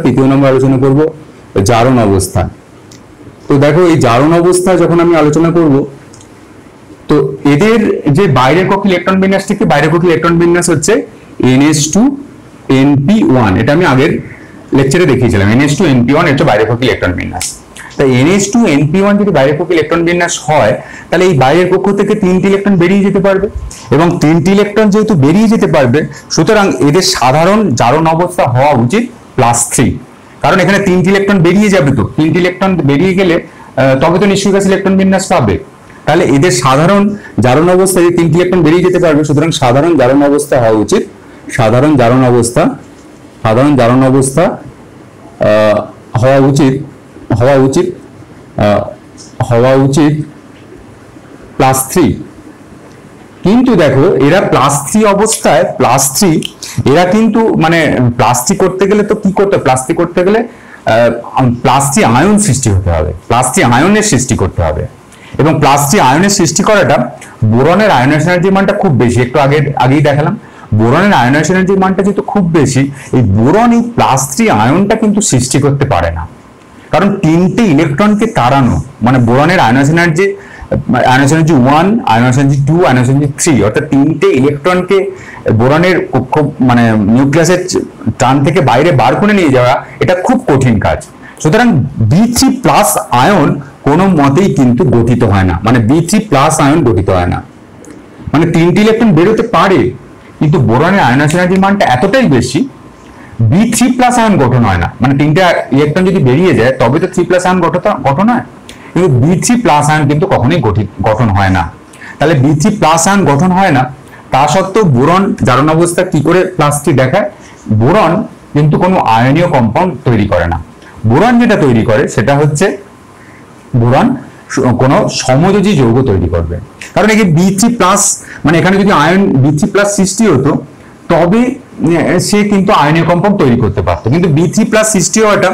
তৃতীয় নম্বর আলোচনা করব জারণ অবস্থা। তো দেখো এই জারণ অবস্থা যখন আমি আলোচনা করব, তো এদের যে বাইরের কক্ষে ইলেকট্রন বিন্যাস থেকে বাইরের কক্ষে ইলেকট্রন বিন্যাস হচ্ছে NH2 NP1। এটা আমি আগের লেকচারে দেখিয়েছিলাম। NH2 NP1 হচ্ছে বাইরের কক্ষে ইলেকট্রন বিন্যাস। তাই NH2 NP1 যদি বাইরের কক্ষে ইলেকট্রন বিন্যাস হয়, তাহলে এই বাইরের কক্ষ থেকে 3টি ইলেকট্রন বেরিয়ে যেতে পারবে, এবং 3টি ইলেকট্রন যেহেতু বেরিয়ে যেতে পারবে, সুতরাং এদের সাধারণ জারণ অবস্থা হওয়া উচিত +3। কারণ এখানে 3টি ইলেকট্রন বেরিয়ে যাবে, তো 3টি ইলেকট্রন বেরিয়ে গেলে তবে তো নিশ্চয়ই গ্যাস ইলেকট্রন বিন্যাস পাবে। তাহলে এদের সাধারণ জারণ অবস্থায় 3টি ইলেকট্রন বেরিয়ে যেতে পারবে, সুতরাং সাধারণ জারণ অবস্থা হওয়া উচিত +3। কিন্তু দেখো এরা +3 অবস্থায় এরা কিন্তু মানে +3 করতে গেলে তো কি করতে, +3 করতে গেলে +3 আয়ন সৃষ্টি হতে হবে, +3 আয়নের সৃষ্টি করতে হবে, এবং +3 আয়নের সৃষ্টি করাটা বোরনের আয়নাইজেশন এনার্জির মানটা খুব বেশি। একটু আগেই দেখালাম বোরনের আয়নাইজেশন এনার্জির মানটা যেহেতু খুব বেশি, এই বোরন এই +3 আয়নটা কিন্তু সৃষ্টি করতে পারে না, কারণ 3টে ইলেকট্রনকে তাড়ানো, মানে বোরনের ionisation energy 1, ionisation energy 2, ionisation energy 3, অর্থাৎ 3টে ইলেকট্রনকে বোরনের কক্ষ মানে নিউক্লিয়াসের টান থেকে বাইরে বার করে নিয়ে যাওয়া, এটা খুব কঠিন কাজ। সুতরাং B3+ আয়ন কোনো মতেই কিন্তু গঠিত হয় না, মানে B3+ আয়ন গঠিত হয় না, মানে 3টি ইলেকট্রন বেরোতে পারে, কিন্তু বোরনের আয়নাইজেশন এনার্জির মানটা এতটাই বেশি, B3+ আয়ন গঠন হয় না। মানে 3টে ইলেকট্রন যদি বেরিয়ে যায় তবে তো 3+ আয়ন গঠন হয়, কিন্তু B3+ আয়ন কিন্তু কখনোই গঠন হয় না। তাহলে B3+ আয়ন গঠন হয় না, তা সত্ত্বেও বোরন জারণ অবস্থা কি করে +3 দেখায়? বোরন কিন্তু কোনো আয়নীয় কম্পাউন্ড তৈরি করে না। বোরন যেটা তৈরি করে সেটা হচ্ছে বোরন কোনো সমযোজী যৌগ তৈরি করবে। কারণ এই B3+, মানে এখানে যদি আয়ন B3+ সৃষ্টি হতো তবে সে কিন্তু আয়নীয় কম্পাউন্ড তৈরি করতে পারতো, কিন্তু B3+ সৃষ্টি হওয়াটা,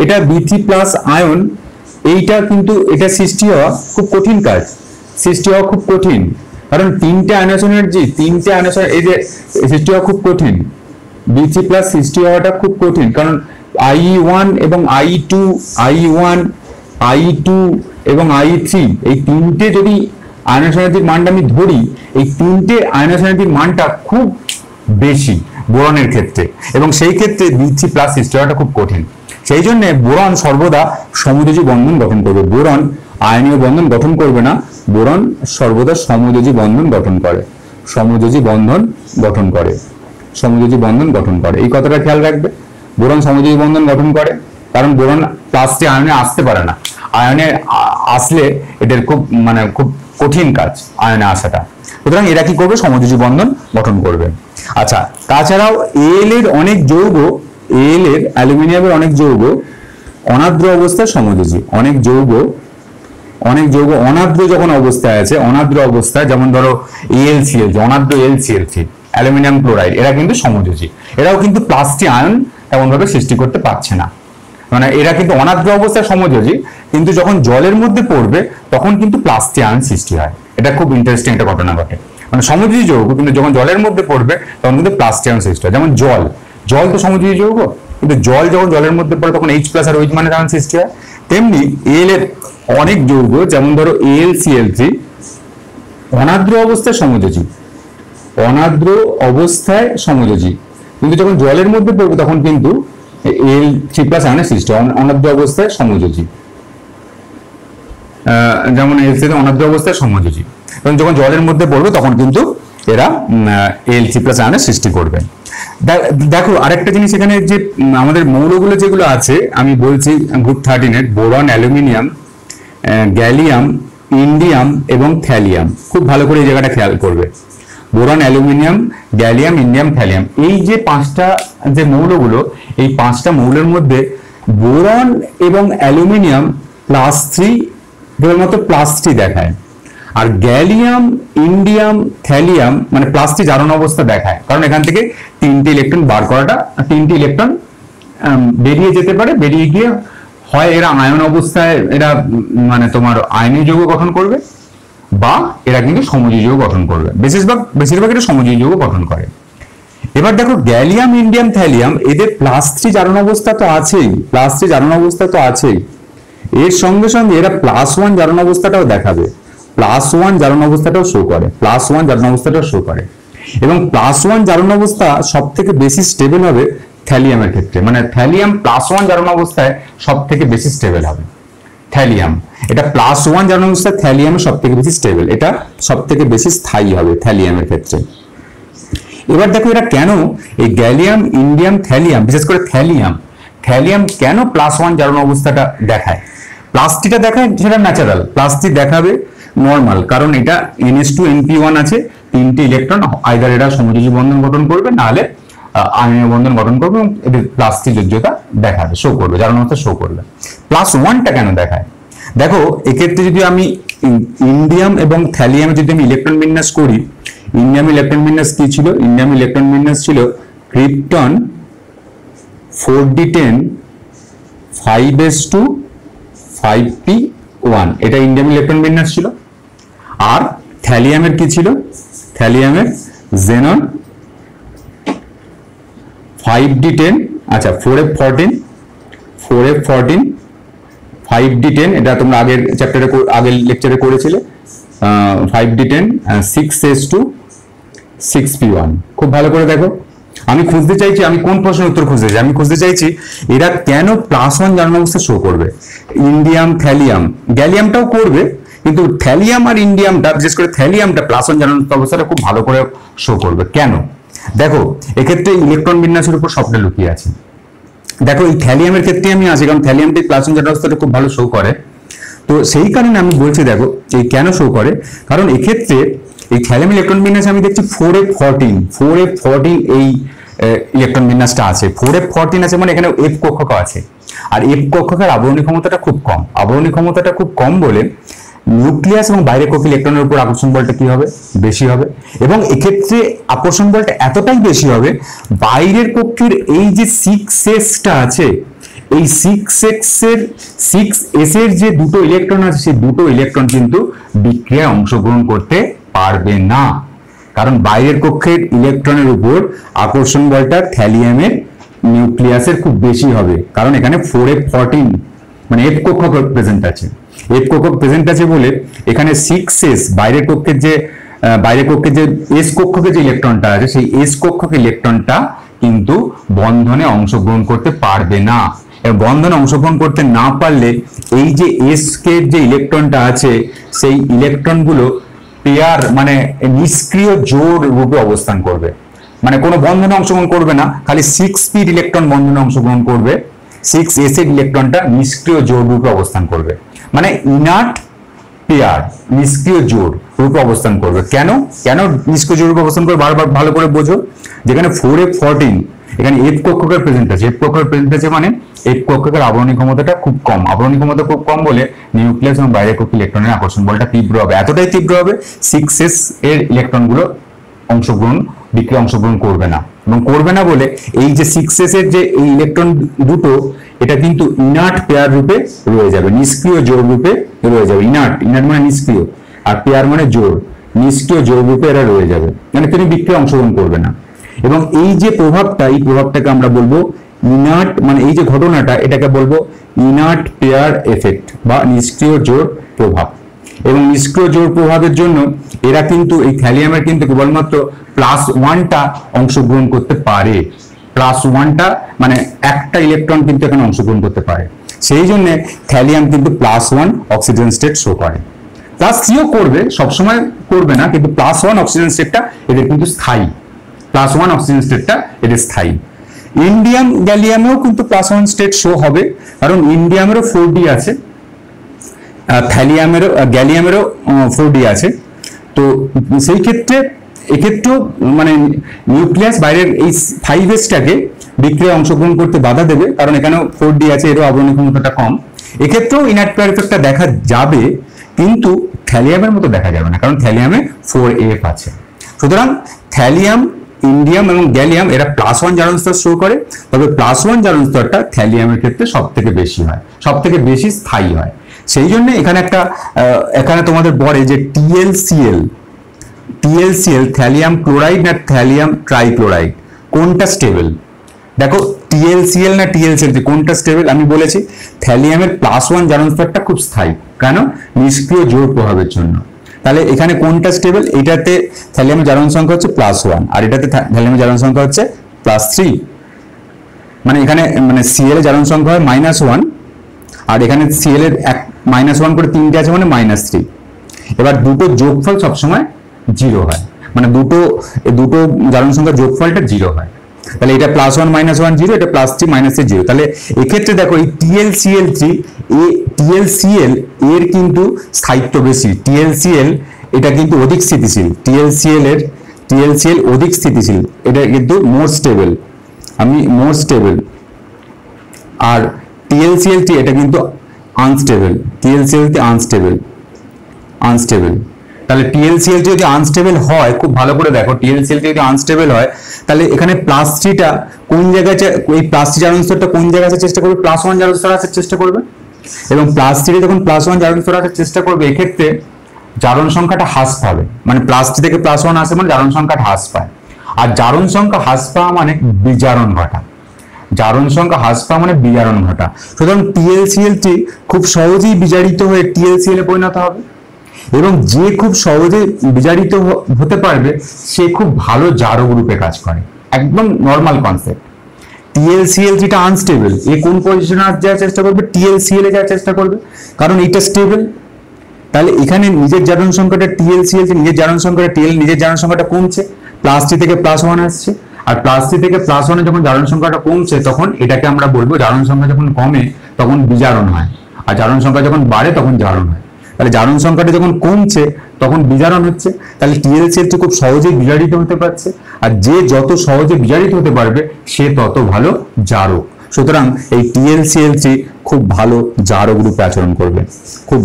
এটা B3+ আয়ন, এইটা কিন্তু এটা সৃষ্টি হওয়া খুব কঠিন কাজ, কারণ 3টে আয়নাইজেশন এনার্জি, 3টে আয়নাইজেশন এই যে সৃষ্টি হওয়া খুব কঠিন, B3+ সৃষ্টি হওয়াটা খুব কঠিন, কারণ IE1 এবং IE1, IE2 এবং IE3 এই 3টে যদি আয়নাইজেশন এনার্জির মানটা আমি ধরি, এই 3টে আয়নাইজেশন এনার্জির মানটা খুব বেশি বোরনের ক্ষেত্রে, এবং সেই ক্ষেত্রে B3+ সৃষ্টি হওয়াটা খুব কঠিন। সেই জন্য বোরন সর্বদা সমযোজী বন্ধন গঠন করবে, বোরন আয়নীয় বন্ধন গঠন করবে না, বোরন সর্বদা সমযোজী বন্ধন গঠন করে, এই কথাটা খেয়াল রাখবে। বোরন সমযোজী বন্ধন গঠন করে, কারণ বোরন +3 আয়নে আসতে পারে না, আয়নে আসলে এদের খুব কঠিন কাজ আয়নে আসাটা, সুতরাং এরা কি করবে? সমযোজী বন্ধন গঠন করবে। আচ্ছা, তাছাড়াও এল এর অ্যালুমিনিয়ামের অনেক যৌগ অনাদ্র অবস্থায় সমযোজী, অনেক যৌগ অনাদ্র যখন অবস্থায় আছে, অনাদ্র অবস্থায়, যেমন ধরো AlCl, অনাদ্র LCl3, অ্যালুমিনিয়াম ক্লোরাইড, এরা কিন্তু সমযোজী, এরাও কিন্তু +3 আয়ন তেমন ভাবে সৃষ্টি করতে পারছে না, মানে এরা কিন্তু অনাদ্র অবস্থায় সমযোজী, কিন্তু যখন জলের মধ্যে পড়বে তখন কিন্তু +3 আয়ন সৃষ্টি হয়। এটা খুব ইন্টারেস্টিং একটা ঘটনা ঘটে, মানে সমযোজী যৌগ কিন্তু যখন জলের মধ্যে পড়বে তখন কিন্তু +3 আয়ন সৃষ্টি হয়। যেমন জল তো সমযোজী যৌগ, কিন্তু জল যখন জলের মধ্যে পড়ে তখন H+ আর OH মানে আয়ন সৃষ্টি হয়। তেমনি এল এর অনেক যৌগ, যেমন ধরো AlCl3 অনাদ্র অবস্থায় সমযোজী, অনার্দ্র অবস্থায় সমযোজী, কিন্তু যখন জলের মধ্যে পড়বে তখন কিন্তু L3+ আয়নের সৃষ্টি, অনার্দ্র অবস্থায় সমযোজী। যেমন L3 অনার্দ্র অবস্থায় সমযোজী, এবং যখন জলের মধ্যে পড়বে তখন কিন্তু এরা L3+ আয়নের সৃষ্টি করবে। দেখো আরেকটা জিনিস, এখানে যে আমাদের মৌলগুলো যেগুলো আছে আমি বলছি group 13 boron, aluminium, gallium, indium এবং থ্যালিয়াম। খুব ভালো করে এই জায়গাটা খেয়াল করবে, boron, aluminium, gallium, indium, thallium, এই যে 5টা যে মৌলগুলো, এই 5টা মৌলের মধ্যে বোরন এবং অ্যালুমিনিয়াম +3 কেবলমাত্র +3 দেখায়, আর গ্যালিয়াম, ইন্ডিয়াম, থ্যালিয়াম মানে +3 জারণ অবস্থা দেখায়, কারণ এখান থেকে 3টে ইলেকট্রন বার করাটা, 3টে ইলেকট্রন বেরিয়ে যেতে পারে, বেরিয়ে গিয়ে হয় এরা আয়ন অবস্থায় এরা মানে তোমার আয়নীয় যৌগ গঠন করবে, বা এরা কিন্তু সমযোজী যৌগ গঠন করবে। বেশিরভাগ এটা সমযোজী যৌগ গঠন করে। এবার দেখো গ্যালিয়াম, ইন্ডিয়াম, থ্যালিয়াম এদের +3 জারণ অবস্থা তো আছেই, +3 জারণ অবস্থা তো আছেই, এর সঙ্গে সঙ্গে এরা +1 জারণ অবস্থাটাও দেখাবে, +1 জারণ অবস্থাটাও শো করে, +1 জারণ অবস্থাটাও শো করে। এবং +1 জারণ অবস্থা সব থেকে বেশি স্টেবল হবে থ্যালিয়ামের ক্ষেত্রে, মানে থ্যালিয়াম +1 জারণ অবস্থায় সব থেকে বেশি স্টেবল হবে থ্যালিয়াম। এটা +1 জারণ অবস্থায় থ্যালিয়াম সব থেকে বেশি স্টেবল, এটা সব থেকে বেশি স্থায়ী হবে থ্যালিয়ামের ক্ষেত্রে। এবার দেখো এরা কেন এই গ্যালিয়াম, ইন্ডিয়াম, থ্যালিয়াম, বিশেষ করে থ্যালিয়াম কেন +1 জারণ অবস্থাটা দেখায়? +3টা দেখায় সেটা ন্যাচারাল, +3 দেখাবে নর্মাল, কারণ এটা NH2NP1 আছে, 3টে ইলেকট্রন, আইদার এরা সমযোজী বন্ধন গঠন করবে, নাহলে আয়নীয় বন্ধন গঠন করবে, এবং এদের +3 যোজ্যতা দেখাবে, শো করবে, জারণ অবস্থা শো করবে। +1টা কেন দেখায়? দেখো এক্ষেত্রে যদি আমি ইন্ডিয়াম এবং থ্যালিয়ামে যদি আমি ইলেকট্রন বিন্যাস করি, ইন্ডিয়াম ইলেকট্রন বিন্যাস কি ছিল? ইন্ডিয়াম ইলেকট্রন বিন্যাস ছিল ক্রিপ্টন 4d10 5s2 5p1, এটা ইন্ডিয়াম ইলেকট্রন বিন্যাস ছিল। আর থ্যালিয়ামের কি ছিল? থ্যালিয়ামের জেনন 5d10, আচ্ছা 4f14 5d10, এটা তোমরা আগের চ্যাপ্টারে আগের লেকচারে করেছিলে, 5d10 6s2 6p1। খুব ভালো করে দেখো, আমি খুঁজতে চাইছি, আমি কোন প্রশ্নের উত্তর খুঁজতে চাই, আমি খুঁজতে চাইছি এরা কেন +1 জারণ অবস্থা শো করবে। ইন্ডিয়াম, থ্যালিয়াম, গ্যালিয়ামটাও করবে, কিন্তু থ্যালিয়াম আর ইন্ডিয়ামটা, বিশেষ করে থ্যালিয়ামটা +1 জারণ অবস্থাটা খুব ভালো করে শো করবে। কেন? দেখো এক্ষেত্রে ইলেকট্রন বিন্যাসের উপর সবটা লুকিয়ে আছে। দেখো এই থ্যালিয়ামের ক্ষেত্রে আমি আছি, কারণ থ্যালিয়ামটি +1 জারণ অবস্থাটা খুব ভালো শো করে, তো সেই কারণে আমি বলছি দেখো এই কেন শো করে। কারণ এক্ষেত্রে এই থ্যালিয়াম ইলেকট্রন বিন্যাসে আমি দেখছি 4f14 এই ইলেকট্রন বিন্যাসটা আছে, 4f14 আছে, মানে এখানে F কক্ষক আছে, আর F কক্ষকের আবরণী ক্ষমতাটা খুব কম, আবরণী ক্ষমতাটা খুব কম বলে নিউক্লিয়াস এবং বাইরের কক্ষের ইলেকট্রনের উপর আকর্ষণ বলটা কি হবে? বেশি হবে। এবং এক্ষেত্রে আকর্ষণ বলটা এতটাই বেশি হবে, বাইরের কক্ষের এই যে 6s আছে, এই 6s এর যে দুটো ইলেকট্রন আছে, সেই দুটো ইলেকট্রন কিন্তু বিক্রিয়ায় অংশগ্রহণ করতে পারবে না, কারণ বাইরের কক্ষের ইলেকট্রনের উপর আকর্ষণ বলটা থ্যালিয়ামের নিউক্লিয়াসের খুব বেশি হবে, কারণ এখানে 4f14 মানে F কক্ষক প্রেজেন্ট আছে, F কক্ষক প্রেজেন্ট আছে বলে এখানে 6s বাইরের কক্ষের যে S কক্ষকের যে ইলেকট্রনটা আছে, সেই S কক্ষক ইলেকট্রনটা কিন্তু বন্ধনে অংশগ্রহণ করতে পারবে না। বন্ধনে অংশগ্রহণ করতে না পারলে এই যে S কে যে ইলেকট্রনটা আছে, সেই ইলেকট্রনগুলো পেয়ার মানে নিষ্ক্রিয় জোড় রূপে অবস্থান করবে, মানে কোনো বন্ধনে অংশগ্রহণ করবে না, খালি 6p ইলেকট্রন বন্ধনে অংশগ্রহণ করবে, 6s এর ইলেকট্রনটা নিষ্ক্রিয় জোড় রূপে অবস্থান করবে, মানে ইনার্ট পেয়ার, নিষ্ক্রিয় জোড় রূপে অবস্থান করবে। কেন নিষ্ক্রিয় জোড় রূপে অবস্থান করবে বারবার ভালো করে বোঝো। যেখানে 4f14 এখানে F কক্ষকের প্রেজেন্ট আছে, F কক্ষকের প্রেজেন্ট আছে মানে F কক্ষকের আবরণী ক্ষমতাটা খুব কম, আবরণী ক্ষমতা খুব কম বলে নিউক্লিয়াস এবং বাইরের কক্ষের ইলেকট্রনের আকর্ষণ বলটা তীব্র হবে, এতটাই তীব্র হবে 6s এর ইলেকট্রনগুলো বিক্রিয়া অংশগ্রহণ করবে না, এবং করবে না বলে এই যে 6s এর যে এই ইলেকট্রন দুটো, এটা কিন্তু ইনার্ট পেয়ার রূপে রয়ে যাবে, নিষ্ক্রিয় জোড় রূপে রয়ে যাবে। ইনার্ট মানে নিষ্ক্রিয়, আর পেয়ার মানে জোড়, নিষ্ক্রিয় জোড় রূপে এরা রয়ে যাবে, মানে তিনি বিক্রিয়া অংশগ্রহণ করবে না। এবং এই যে প্রভাবটা, এই প্রভাবটাকে আমরা বলবো ইনার্ট, মানে এই যে ঘটনাটা, এটাকে বলবো ইনার্ট পেয়ার এফেক্ট বা নিষ্ক্রিয় জোড় প্রভাব। এবং নিষ্ক্রিয় জোড় প্রভাবের জন্য এরা কিন্তু এই থ্যালিয়ামের কিন্তু কেবলমাত্র +1টা অংশগ্রহণ করতে পারে, +1টা মানে একটা ইলেকট্রন কিন্তু এখানে অংশগ্রহণ করতে পারে। সেই জন্য থ্যালিয়াম কিন্তু +1 অক্সিজেন স্টেট শো করে। +3ও করবে, সবসময় করবে না, কিন্তু +1 অক্সিজেন স্টেটটা এদের কিন্তু স্থায়ী, +1 অক্সিজেন স্টেটটা এদের স্থায়ী। ইন্ডিয়াম গ্যালিয়ামেও কিন্তু +1 স্টেট শো হবে, কারণ ইন্ডিয়ামেরও 4d আছে, থ্যালিয়ামেরও গ্যালিয়ামেরও 4d আছে। তো সেই ক্ষেত্রে এক্ষেত্রেও মানে নিউক্লিয়াস বাইরের এই 5s-টাকে বিক্রিয়ায় অংশগ্রহণ করতে বাধা দেবে, কারণ এখানেও 4d আছে, এরও আবরণী ক্ষমতাটা কম। এক্ষেত্রেও ইনার্ট পেয়ার ইফেক্টটা দেখা যাবে, কিন্তু থ্যালিয়ামের মতো দেখা যাবে না, কারণ থ্যালিয়ামে 4f আছে। সুতরাং থ্যালিয়াম, ইন্ডিয়াম এবং গ্যালিয়াম এরা +1 জারণ স্তর শো করে, তবে +1 জারণ স্তরটা থ্যালিয়ামের ক্ষেত্রে সব থেকে বেশি হয়, সব থেকে বেশি স্থায়ী হয়। সেই জন্য এখানে তোমাদের বলে যে TLCl থ্যালিয়াম ক্লোরাইড না থ্যালিয়াম ট্রাইক্লোরাইড কোনটা স্টেবল। দেখো TLCl না TLCl কোনটা স্টেবল, আমি বলেছি থ্যালিয়ামের +1 জারণ স্তরটা খুব স্থায়ী, কেন? নিষ্ক্রিয় জোড় প্রভাবের জন্য। তাহলে এখানে কোনটা স্টেবল? এটাতে থ্যালিয়ামের জারণ সংখ্যা হচ্ছে +1 আর এটাতে থ্যালিয়ামের জারণ সংখ্যা হচ্ছে +3, মানে এখানে মানে Cl এর জারণ সংখ্যা হয় -1 আর এখানে Cl এর -1 করে 3টে আছে মানে -3। এবার দুটো যোগফল সবসময় 0 হয়, মানে দুটো জারণ সংখ্যার যোগফলটা 0 হয়। তাহলে এটা +1 -1 0, এটা +3 -3 0। তাহলে এক্ষেত্রে দেখো এই TLCl এর কিন্তু স্থায়িত্ব বেশি, TLCl এটা কিন্তু অধিক স্থিতিশীল, TLCl অধিক স্থিতিশীল, এটা কিন্তু মোর স্টেবল। আর TLCl এটা কিন্তু আনস্টেবল, আনস্টেবল। তাহলে TLCl যদি আনস্টেবল হয়, খুব ভালো করে দেখো, TLCl যদি আনস্টেবল হয় তাহলে এখানে +3টা কোন জায়গায়, এই +3 জারণ স্তরটা কোন জায়গায় আসার চেষ্টা করবে? +1 জারণ স্তর আসার চেষ্টা করবে, এবং +3 যখন +1 জারণ স্তর আসার চেষ্টা করবে, এক্ষেত্রে জারণ সংখ্যাটা হ্রাস পাবে, মানে +3 থেকে +1 আসে মানে জারণ সংখ্যাটা হ্রাস পায়। আর জারণ সংখ্যা হ্রাস পাওয়া মানে বিজারণ ঘটা, জারণ সংখ্যা হ্রাস পাওয়া মানে বিজারণ ঘটা। সুতরাং TLCl খুব সহজেই বিজারিত হয়ে TLCl এ পরিণত হবে, এবং যে খুব সহজে বিজারিত হতে পারবে সে খুব ভালো জারক রূপে কাজ করে, একদম নর্মাল কনসেপ্ট। TLCl যেটা আনস্টেবল, এ কোন পজিশনে যাওয়ার চেষ্টা করবে? TLCl এ যাওয়ার চেষ্টা করবে, কারণ এটা স্টেবল। তাহলে এখানে নিজের জারণ সংখ্যাটা TLCl নিজের জারণ সংখ্যাটা কমছে, +3 থেকে +1 আসছে, আর +3 থেকে +1 যখন জারণ সংখ্যাটা কমছে তখন এটাকে আমরা বলবো, জারণ সংখ্যা যখন কমে তখন বিজারণ হয়, আর জারণ সংখ্যা যখন বাড়ে তখন জারণ হয়। তাহলে জারণ সংখ্যাটা যখন কমছে তখন বিজারণ হচ্ছে, তাহলে TLCl খুব সহজেই বিজারিত হতে পারছে, আর যে যত সহজে বিজারিত হতে পারবে সে তত ভালো জারক। সুতরাং এই TLCl খুব ভালো জারক রূপে আচরণ করবে, খুব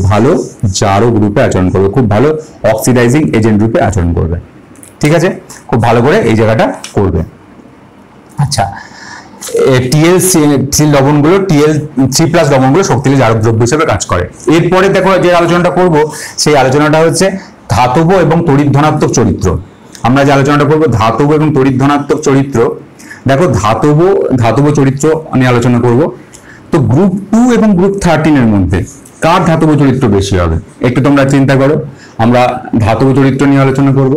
ভালো অক্সিডাইজিং এজেন্ট রূপে আচরণ করবে। ঠিক আছে, খুব ভালো করে এই জায়গাটা করবে। আচ্ছা, TLC লবণগুলো, TL3+ লবণগুলো শক্তিশালী জারক দ্রব্য হিসেবে কাজ করে। এরপরে দেখো যে আলোচনাটা করব, সেই আলোচনাটা হচ্ছে ধাতব এবং তড়িৎ ধনাত্মক চরিত্র। আমরা যে আলোচনাটা করব ধাতব এবং তড়িৎ ধনাত্মক চরিত্র। দেখো ধাতব চরিত্র নিয়ে আলোচনা করব। তো গ্রুপ 2 এবং গ্রুপ 13 এর মধ্যে কার ধাতব চরিত্র বেশি হবে একটু তোমরা চিন্তা করো। আমরা ধাতব চরিত্র নিয়ে আলোচনা করব।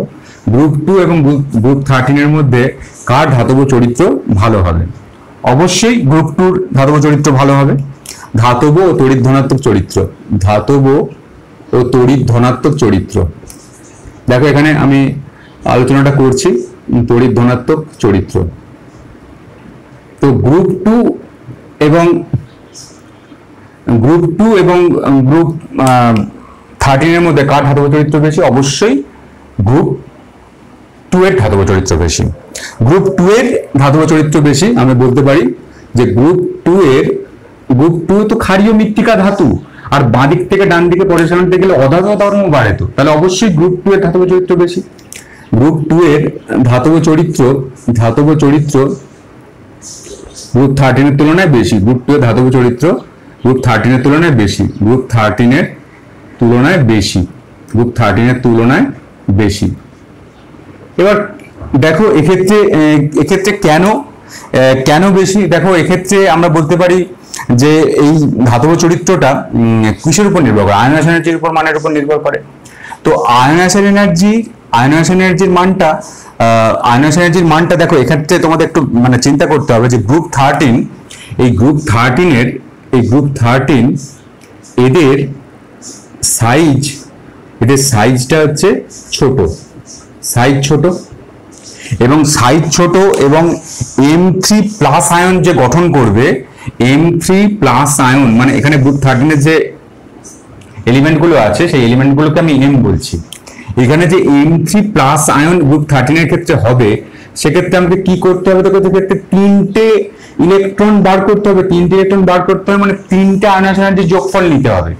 গ্রুপ 2 এবং গ্রুপ 13 এর মধ্যে কার ধাতব চরিত্র ভালো হবে? অবশ্যই গ্রুপ 2 ধাতব চরিত্র ভালো হবে। ধাতব ও তড়িৎ ধনাত্মক চরিত্র, দেখো এখানে আমি আলোচনাটা করছি তড়িৎ ধনাত্মক চরিত্র। তো গ্রুপ 2 এবং গ্রুপ 13 এর মধ্যে কার ধাতব চরিত্র বেশি? অবশ্যই গ্রুপ 2 এর ধাতব চরিত্র বেশি। গ্রুপ 2 এর ধাতব চরিত্র বেশি আমরা বলতে পারি যে গ্রুপ 2 তো ক্ষারীয় মৃত্তিকা ধাতু, আর বাঁ দিক থেকে ডান দিকে পরিচালনা করতে গেলে অধাতু ধর্ম বাড়ে, তো তাহলে অবশ্যই গ্রুপ 2 এর ধাতব চরিত্র বেশি। গ্রুপ 2 এর ধাতব চরিত্র গ্রুপ 13 এর তুলনায় বেশি। গ্রুপ 2 এর ধাতব চরিত্র গ্রুপ 13 এর তুলনায় বেশি। গ্রুপ 13 এর তুলনায় বেশি। এবার দেখো এক্ষেত্রে কেন বেশি? দেখো এক্ষেত্রে আমরা বলতে পারি যে এই ধাতব চরিত্রটা কিসের উপর নির্ভর করে? আয়নায়নের উপর, মানের উপর নির্ভর করে। তো আয়নাইজেশন এনার্জির মানটা দেখো এক্ষেত্রে তোমাদের একটু মানে চিন্তা করতে হবে যে গ্রুপ 13 এদের সাইজটা হচ্ছে ছোট, এবং M3+ আয়ন যে গঠন করবে, M3+ আয়ন মানে এখানে গ্রুপ 13 এর যে এলিমেন্টগুলো আছে সেই এলিমেন্টগুলোকে আমি M বলছি। এখানে যে M3+ আয়ন গ্রুপ 13 এর ক্ষেত্রে হবে, সেক্ষেত্রে আমাকে কি করতে হবে? দেখো এক্ষেত্রে 3টে ইলেকট্রন বার করতে হবে, মানে 3টে আয়নাইজেশন এনার্জির যোগফল নিতে হবে।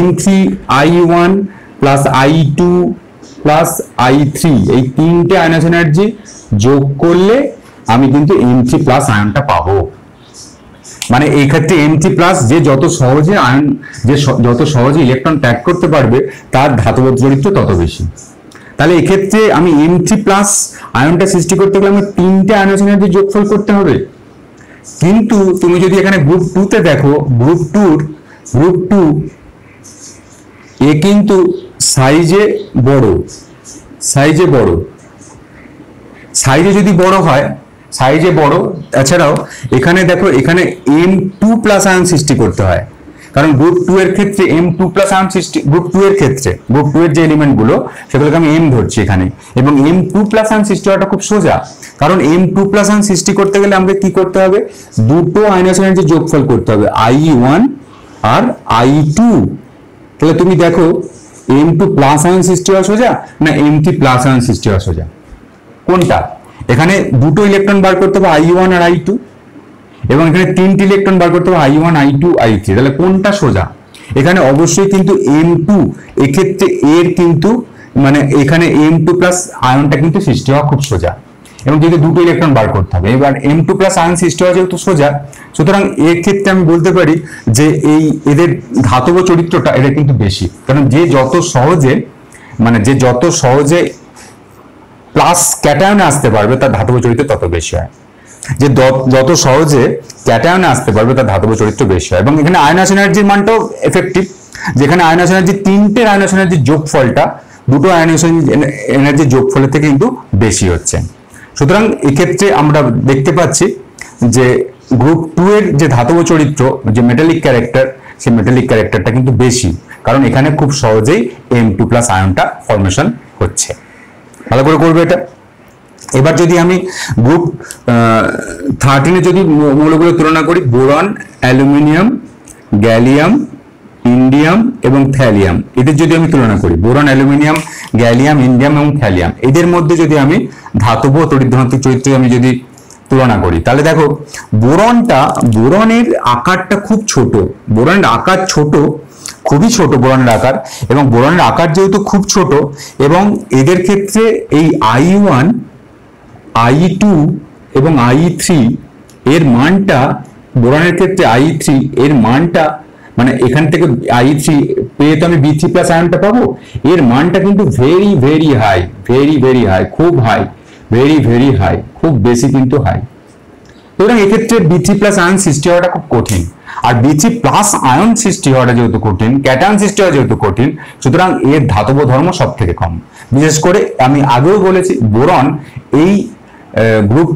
M3I1 plus I2 plus I3, এই 3টে আয়নাইজেশন এনার্জি যোগ করলে আমি কিন্তু M3+ আয়নটা পাবো। মানে এই ক্ষেত্রে M3+ যে যত সহজে ইলেকট্রন ত্যাগ করতে পারবে তার ধাতব চরিত্র তত বেশি। তাহলে এক্ষেত্রে আমি M3+ আয়নটা সৃষ্টি করতে গেলে আমার 3টে আয়নাইজেশন এনার্জি যোগফল করতে হবে। কিন্তু তুমি যদি এখানে গ্রুপ 2 তে দেখো, গ্রুপ 2 এ কিন্তু সাইজে যদি বড় হয়, তাছাড়াও এখানে দেখো এখানে M2+ আয়ন সৃষ্টি করতে হয়, কারণ গ্রুপ 2 এর ক্ষেত্রে M2+ আয়ন সৃষ্টি, গ্রুপ 2 এর যে এলিমেন্ট গুলো সেগুলোকে আমি M ধরছি এখানে, এবং M2+ আয়ন সৃষ্টি হওয়াটা খুব সোজা, কারণ M2+ আয়ন সৃষ্টি করতে গেলে আমাকে কি করতে হবে? দুটো আয়নাইজেশন এনার্জি যোগফল করতে হবে, I1 আর I2। তাহলে তুমি দেখো M2+ আয়ন সৃষ্টি হওয়া সোজা না M3+ আয়ন সৃষ্টি হওয়া সোজা? কোনটা? এখানে দুটো ইলেকট্রন বার করতে হবে I1 আর I2, এবং এখানে 3টে ইলেকট্রন বার করতে হবে I1 I2 I3। তাহলে কোনটা সোজা? এখানে অবশ্যই কিন্তু M2, এক্ষেত্রে এর কিন্তু মানে এখানে M2+ আয়নটা কিন্তু সৃষ্টি হওয়া খুব সোজা, এবং যেহেতু দুটো ইলেকট্রন বার করতে হবে, এবার M2+ আয়ন সৃষ্টি হওয়া যেহেতু সোজা, সুতরাং এর ক্ষেত্রে আমি বলতে পারি যে এদের ধাতব চরিত্রটা এটা কিন্তু বেশি, কারণ যে যত সহজে প্লাস ক্যাটায়নে আসতে পারবে তার ধাতব চরিত্র তত বেশি হয়, যত সহজে ক্যাটায়নে আসতে পারবে তার ধাতব চরিত্র বেশি হয়। এবং এখানে আয়নাইজেশন এনার্জির মানটাও এফেক্টিভ, যেখানে আয়নাইজেশন এনার্জি 3টে আয়নাইজেশন এনার্জির যোগফলটা দুটো আয়নাইজেশন এনার্জির যোগফলের থেকে কিন্তু বেশি হচ্ছে। সুতরাং এক্ষেত্রে আমরা দেখতে পাচ্ছি যে গ্রুপ 2 এর যে ধাতব চরিত্র, যে মেটালিক ক্যারেক্টার, সেই মেটালিক ক্যারেক্টারটা কিন্তু বেশি, কারণ এখানে খুব সহজেই M2+ আয়নটা ফর্মেশন হচ্ছে। ভালো করে করবে এটা। এবার যদি আমি গ্রুপ 13 এ যদি মৌলগুলো তুলনা করি, বোরন, অ্যালুমিনিয়াম, গ্যালিয়াম, ইন্ডিয়াম এবং থ্যালিয়াম, এদের যদি আমি তুলনা করি, বোরন, অ্যালুমিনিয়াম, গ্যালিয়াম, ইন্ডিয়াম এবং থ্যালিয়াম, এদের মধ্যে যদি আমি ধাতব তড়িৎ-ধনাত্মক চরিত্রে আমি যদি তুলনা করি, তাহলে দেখো বোরনের আকারটা খুব ছোট, বোরনের আকার খুবই ছোট বোরনের আকার, এবং বোরনের আকার যেহেতু খুব ছোট, এবং এদের ক্ষেত্রে এই I1, I2 এবং I3 এর মানটা, বোরনের ক্ষেত্রে I3 এর মানটা মানে এখান থেকে I3 পেয়ে তো আমি B3+ আয়নটা পাবো, এর মানটা কিন্তু ভেরি হাই, খুব হাই, ভেরি হাই, খুব বেশি কিন্তু হাই। সুতরাং এক্ষেত্রে B3+ আয়ন সৃষ্টি হওয়াটা খুব কঠিন, আর B3+ আয়ন সৃষ্টি হওয়াটা যেহেতু কঠিন, ক্যাটায়ন সৃষ্টি হওয়া যেহেতু কঠিন, সুতরাং এর ধাতব ধর্ম সব থেকে কম। বিশেষ করে আমি আগেও বলেছি, বোরন এই গ্রুপ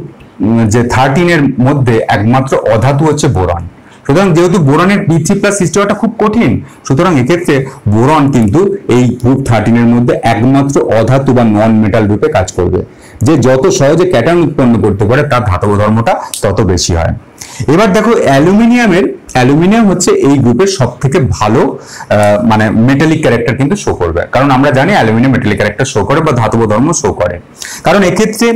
যে 13 এর মধ্যে একমাত্র অধাতু হচ্ছে বোরন। সুতরাং যেহেতু বোরনের B3+ সৃষ্টি হওয়াটা খুব কঠিন, সুতরাং এক্ষেত্রে বোরন কিন্তু এই গ্রুপ 13 এর মধ্যে একমাত্র অধাতু বা নন মেটাল রূপে কাজ করবে, যে যত সহজে ক্যাটায়ন উৎপন্ন করতে পারে তার ধাতব ধর্মটা তত বেশি হয়। এবার দেখো অ্যালুমিনিয়াম হচ্ছে এই গ্রুপের সব থেকে ভালো মানে মেটালিক ক্যারেক্টার কিন্তু শো করবে, কারণ আমরা জানি অ্যালুমিনিয়াম মেটালিক ক্যারেক্টার শো করে বা ধাতব ধর্ম শো করে, কারণ এক্ষেত্রে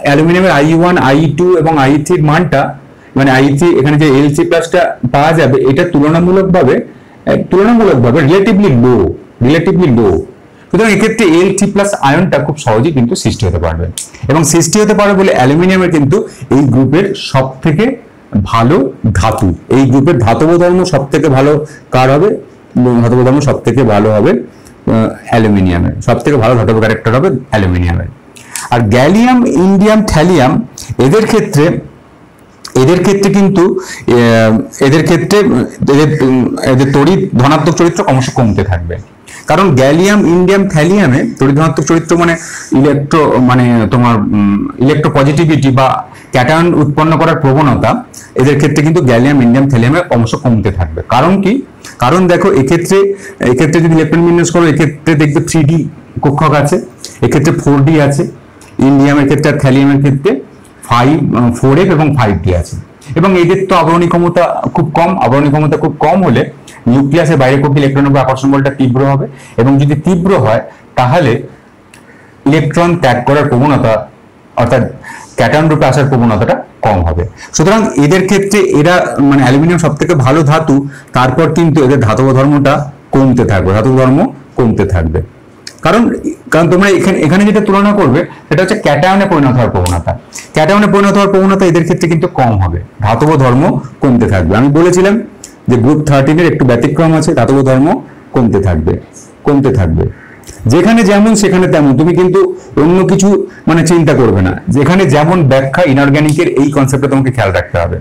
অ্যালুমিনিয়ামের I1, I2 এবং I3 এর মানটা মানে I3 এখানে যে Lc+টা পাওয়া যাবে, এটা তুলনামূলকভাবে রিলেটিভলি লো। সুতরাং এক্ষেত্রে L3+ আয়নটা খুব সহজেই কিন্তু সৃষ্টি হতে পারবে, এবং সৃষ্টি হতে পারে বলে অ্যালুমিনিয়ামের কিন্তু এই গ্রুপের সব থেকে ভালো ধাতু, এই গ্রুপের ধাতব ধর্ম সব থেকে ভালো কার হবে? ধাতব ধর্ম সব থেকে ভালো হবে অ্যালুমিনিয়ামের, সব থেকে ভালো ধাতব ক্যারেক্টার হবে অ্যালুমিনিয়ামের। আর গ্যালিয়াম, ইন্ডিয়াম, থ্যালিয়াম এদের ক্ষেত্রে কিন্তু এদের তড়িৎ ধনাত্মক চরিত্র ক্রমশ কমতে থাকবে। কারণ গ্যালিয়াম, ইন্ডিয়াম, থ্যালিয়ামে তড়িৎ ধনাত্মক চরিত্র মানে তোমার ইলেকট্রো পজিটিভিটি বা ক্যাটায়ন উৎপন্ন করার প্রবণতা, এদের ক্ষেত্রে কিন্তু গ্যালিয়াম, ইন্ডিয়াম, থ্যালিয়ামের অংশ কমতে থাকবে। কারণ কি? কারণ দেখো এক্ষেত্রে যদি ইলেকট্রন বিন্যাস করো, এক্ষেত্রে দেখবে 3D কক্ষক আছে, এক্ষেত্রে 4D আছে, ইন্ডিয়ামের ক্ষেত্রে আর থ্যালিয়ামের ক্ষেত্রে 4F এবং 5D আছে। এবং এদের তো আবরণী ক্ষমতা খুব কম। আবরণী ক্ষমতা খুব কম হলে নিউক্লিয়াসের বাইরে কক্ষে ইলেকট্রনের উপর আকর্ষণ বলটা তীব্র হবে, এবং যদি তীব্র হয় তাহলে ইলেকট্রন ত্যাগ করার প্রবণতা অর্থাৎ ক্যাটায়ন রূপে আসার প্রবণতাটা কম হবে। সুতরাং এদের ক্ষেত্রে এরা মানে অ্যালুমিনিয়াম সব থেকে ভালো ধাতু, তারপর কিন্তু এদের ধাতব ধর্মটা কমতে থাকবে, ধাতব ধর্ম কমতে থাকবে। কারণ তোমরা এখানে যেটা তুলনা করবে সেটা হচ্ছে ক্যাটায়নে পরিণত হওয়ার প্রবণতা। ক্যাটায়নে পরিণত হওয়ার প্রবণতা এদের ক্ষেত্রে কিন্তু কম হবে, ধাতব ধর্ম কমতে থাকবে। আমি বলেছিলাম যে গ্রুপ 13 এর একটু ব্যতিক্রম আছে, ধাতব ধর্ম কমতে থাকবে। যেখানে যেমন সেখানে তেমন, তুমি কিন্তু অন্য কিছু মানে চিন্তা করবে না। যেখানে যেমন ব্যাখ্যা, ইনঅর্গ্যানিকের এই কনসেপ্টটা তোমাকে খেয়াল রাখতে হবে।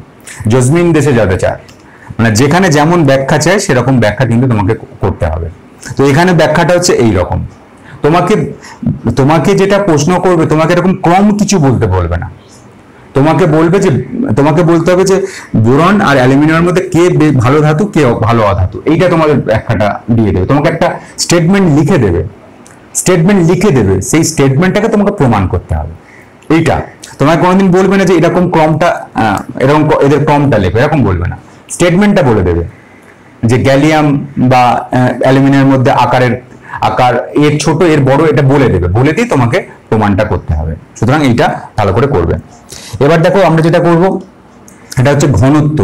জজমিন দেশে যাতে চায়, মানে যেখানে যেমন ব্যাখ্যা চায় সেরকম ব্যাখ্যা কিন্তু তোমাকে করতে হবে। তো এখানে ব্যাখ্যাটা হচ্ছে এই রকম। তোমাকে যেটা প্রশ্ন করবে, তোমাকে এরকম কম কিছু বলতে বলবে না, তোমাকে বলতে হবে যে বোরন আর অ্যালুমিনিয়ামের মধ্যে কে ভালো ধাতু, কে ভালো অধাতু। এইটা তোমাদের ব্যাখ্যাটা দিয়ে দেবে। তোমাকে একটা স্টেটমেন্ট লিখে দেবে, সেই স্টেটমেন্টটাকে তোমাকে প্রমাণ করতে হবে। এইটা তোমাকে কোনোদিন বলবে না যে এরকম ক্রমটা, এরকম এদের ক্রমটা লেখো, এরকম বলবে না। স্টেটমেন্টটা বলে দেবে যে গ্যালিয়াম বা অ্যালুমিনিয়ামের মধ্যে আকার এর ছোট, এর বড়, এটা বলে দেবে। বলে দিয়ে তোমাকে প্রমাণটা করতে হবে। সুতরাং এইটা ভালো করে করবে। এবার দেখো আমরা যেটা করব এটা হচ্ছে ঘনত্ব।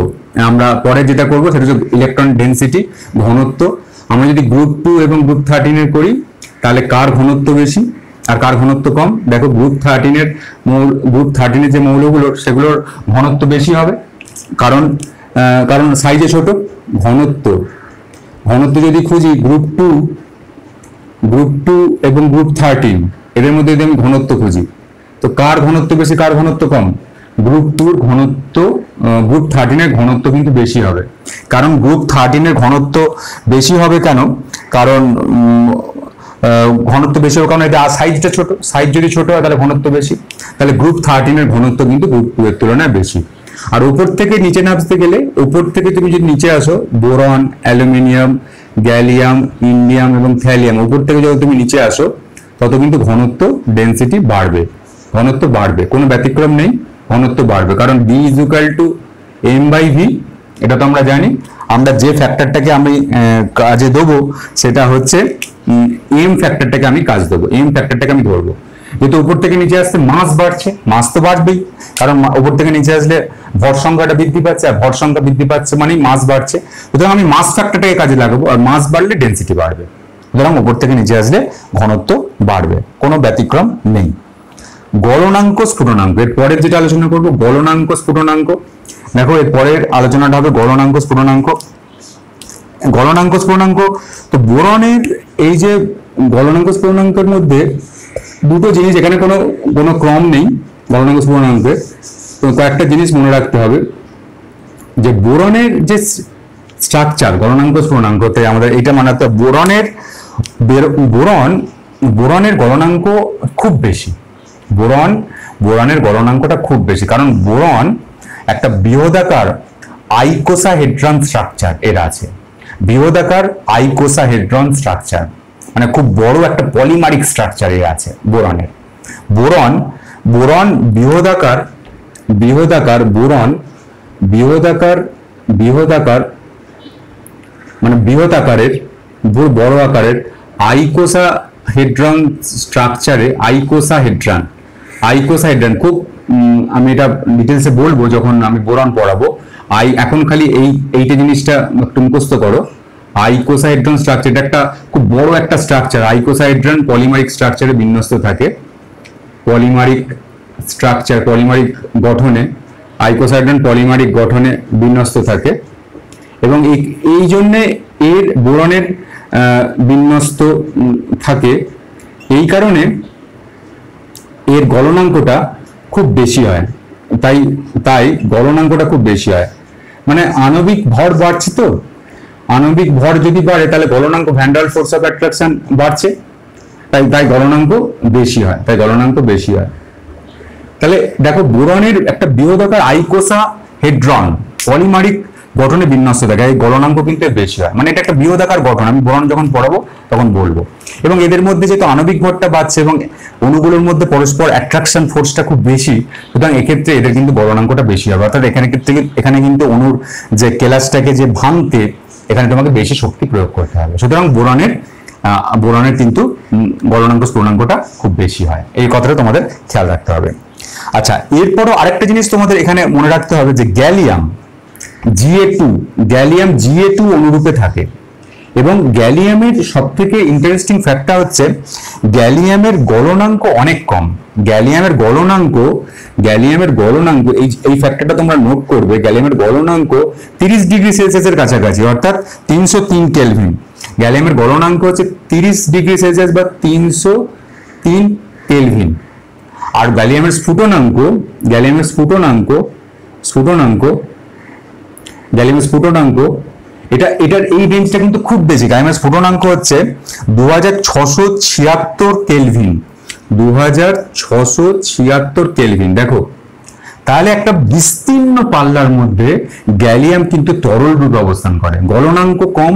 আমরা পরে যেটা করব সেটা হচ্ছে ইলেকট্রন ডেনসিটি, ঘনত্ব। আমরা যদি গ্রুপ 2 এবং গ্রুপ 13 এর করি তাহলে কার ঘনত্ব বেশি আর কার ঘনত্ব কম? দেখো গ্রুপ 13 এর যে মৌলগুলো সেগুলোর ঘনত্ব বেশি হবে, কারণ সাইজে ছোট। ঘনত্ব যদি খুঁজি গ্রুপ 2 এবং গ্রুপ 13 এদের মধ্যে যদি আমি ঘনত্ব খুঁজি, তো কার ঘনত্ব বেশি কার ঘনত্ব কম? গ্রুপ 2 এর ঘনত্ব গ্রুপ 13 এর ঘনত্ব কিন্তু বেশি হবে। কারণ গ্রুপ 13 এর ঘনত্ব বেশি হবে কেন? কারণ ঘনত্ব বেশি হবে কারণ এটা সাইজটা ছোট। সাইজ যদি ছোট হয় তাহলে ঘনত্ব বেশি। তাহলে গ্রুপ 13 এর ঘনত্ব কিন্তু গ্রুপ 2 এর তুলনায় বেশি। আর উপর থেকে নিচে নামতে গেলে, উপর থেকে তুমি যদি নিচে আসো, বোরন, অ্যালুমিনিয়াম, গ্যালিয়াম, ইন্ডিয়াম এবং থ্যালিয়াম, উপর থেকে যত তুমি নিচে আসো তত কিন্তু ঘনত্ব ডেনসিটি বাড়বে, কোনো ব্যতিক্রম নেই, ঘনত্ব বাড়বে। কারণ B = m/v, এটা তো আমরা জানি। আমরা যে ফ্যাক্টরটাকে আমি কাজে দেবো সেটা হচ্ছে m ফ্যাক্টরটাকে আমি কাজ দেবো, m ফ্যাক্টরটাকে আমি ধরবো। যেহেতু উপর থেকে নিচে আসতে মাস বাড়ছে, মাস তো বাড়বেই, কারণ উপর থেকে নিচে আসলে ভর সংখ্যাটা বৃদ্ধি পাচ্ছে, আর ভর সংখ্যা বৃদ্ধি পাচ্ছে মানে মাস বাড়ছে। সুতরাং আমি মাস ফ্যাক্টরটাকে কাজে লাগাবো, আর মাস বাড়লে ডেনসিটি বাড়বে। সুতরাং উপর থেকে নিচে আসলে ঘনত্ব বাড়বে, কোনো ব্যতিক্রম নেই। গলনাঙ্ক, স্ফুটনাঙ্ক, এর পরের যেটা আলোচনা করবো গলনাঙ্ক, স্ফুটনাঙ্ক। দেখো এর পরের আলোচনাটা হবে গলনাঙ্ক, স্ফুটনাঙ্ক। তো বোরনের এই যে গলনাঙ্ক স্ফুটনাঙ্কের মধ্যে দুটো জিনিস, এখানে কোনো ক্রম নেই গলনাঙ্ক স্ফুটনাঙ্কের। তো কয়েকটা জিনিস মনে রাখতে হবে যে বোরনের যে স্ট্রাকচার গলনাঙ্ক স্ফুটনাঙ্কতে আমাদের এটা মানাতে হবে। বোরনের গলনাঙ্ক খুব বেশি, বোরনের গলনাঙ্কটা খুব বেশি, কারণ বোরন একটা বৃহদাকার আইকোসাহেড্রন স্ট্রাকচার এর আছে। বৃহদাকার আইকোসাহেড্রন স্ট্রাকচার মানে খুব বড় একটা পলিমারিক স্ট্রাকচার এর আছে বোরনের। বোরন বৃহদাকারের বড় আকারের আইকোসাহেড্রন স্ট্রাকচারে, আইকোসাহেড্রন খুব, আমি এটা ডিটেলসে বলবো যখন আমি বোরন পড়াবো। এখন খালি এইটা জিনিসটা একটু মুখস্থ করো। আইকোসাহেড্রন স্ট্রাকচার এটা একটা খুব বড় একটা স্ট্রাকচার। আইকোসাহেড্রন পলিমারিক স্ট্রাকচারে বিন্যস্ত থাকে, পলিমারিক গঠনে, আইকোসাহেড্রন পলিমারিক গঠনে বিন্যস্ত থাকে। এবং এই জন্যে এর বোরনের বিন্যস্ত থাকে, এই কারণে এর গলনাঙ্কটা খুব বেশি হয়। তাই গলনাঙ্কটা খুব বেশি হয়, মানে আণবিক ভর বাড়ছে, তো আণবিক ভর যদি বাড়ে তাহলে গলনাঙ্ক ভ্যান্ডাল ফোর্স অফ অ্যাট্রাকশন বাড়ছে, তাই গলনাঙ্ক বেশি হয়, তাহলে দেখো বোরনের একটা বৃহদাকার আইকোসা হেড্রন পলিমারিক গঠনে বিন্যস্ত থাকে, এই গলনাঙ্ক কিন্তু বেশি হয়, মানে এটা একটা বৃহদাকার গঠন, আমি বোরন যখন পড়াবো তখন বলবো। এবং এদের মধ্যে যেহেতু আণবিক ভরটা বাড়ছে এবং অণুগুলোর মধ্যে পরস্পর অ্যাট্রাকশন ফোর্সটা খুব বেশি, সুতরাং এক্ষেত্রে এদের কিন্তু গলনাঙ্কটা বেশি হবে, অর্থাৎ এখানে কিন্তু অণুর যে কেলাসটাকে যে ভাঙতে এখানে তোমাকে বেশি শক্তি প্রয়োগ করতে হবে, সুতরাং বোরনের কিন্তু গলনাঙ্ক স্ফুটনাঙ্কটা খুব বেশি হয়, এই কথাটা তোমাদের খেয়াল রাখতে হবে। আচ্ছা, এরপরও আরেকটা জিনিস তোমাদের এখানে মনে রাখতে হবে যে গ্যালিয়াম Ga2 অনুরূপে থাকে, এবং গ্যালিয়ামের সব থেকে ইন্টারেস্টিং ফ্যাক্টর হচ্ছে গ্যালিয়ামের গলনাঙ্ক অনেক কম। গ্যালিয়ামের গলনাঙ্ক এই ফ্যাক্টরটা তোমরা নোট করবে, গ্যালিয়ামের গলনাঙ্ক 30 ডিগ্রি সেলসিয়াসের কাছাকাছি, অর্থাৎ 303 কেলভিন। গ্যালিয়ামের গলনাঙ্ক হচ্ছে 30 ডিগ্রি সেলসিয়াস বা 303 কেলভিন। আর গ্যালিয়ামের স্ফুটনাঙ্ক এটার এই রেঞ্জটা কিন্তু খুব বেশি। গ্যালিয়ামের স্ফুটনাঙ্ক হচ্ছে 2676 কেলভিন, 2676 কেলভিন। দেখো, তাহলে একটা বিস্তীর্ণ পাল্লার মধ্যে গ্যালিয়াম কিন্তু তরল রূপে অবস্থান করে, গলনাঙ্ক কম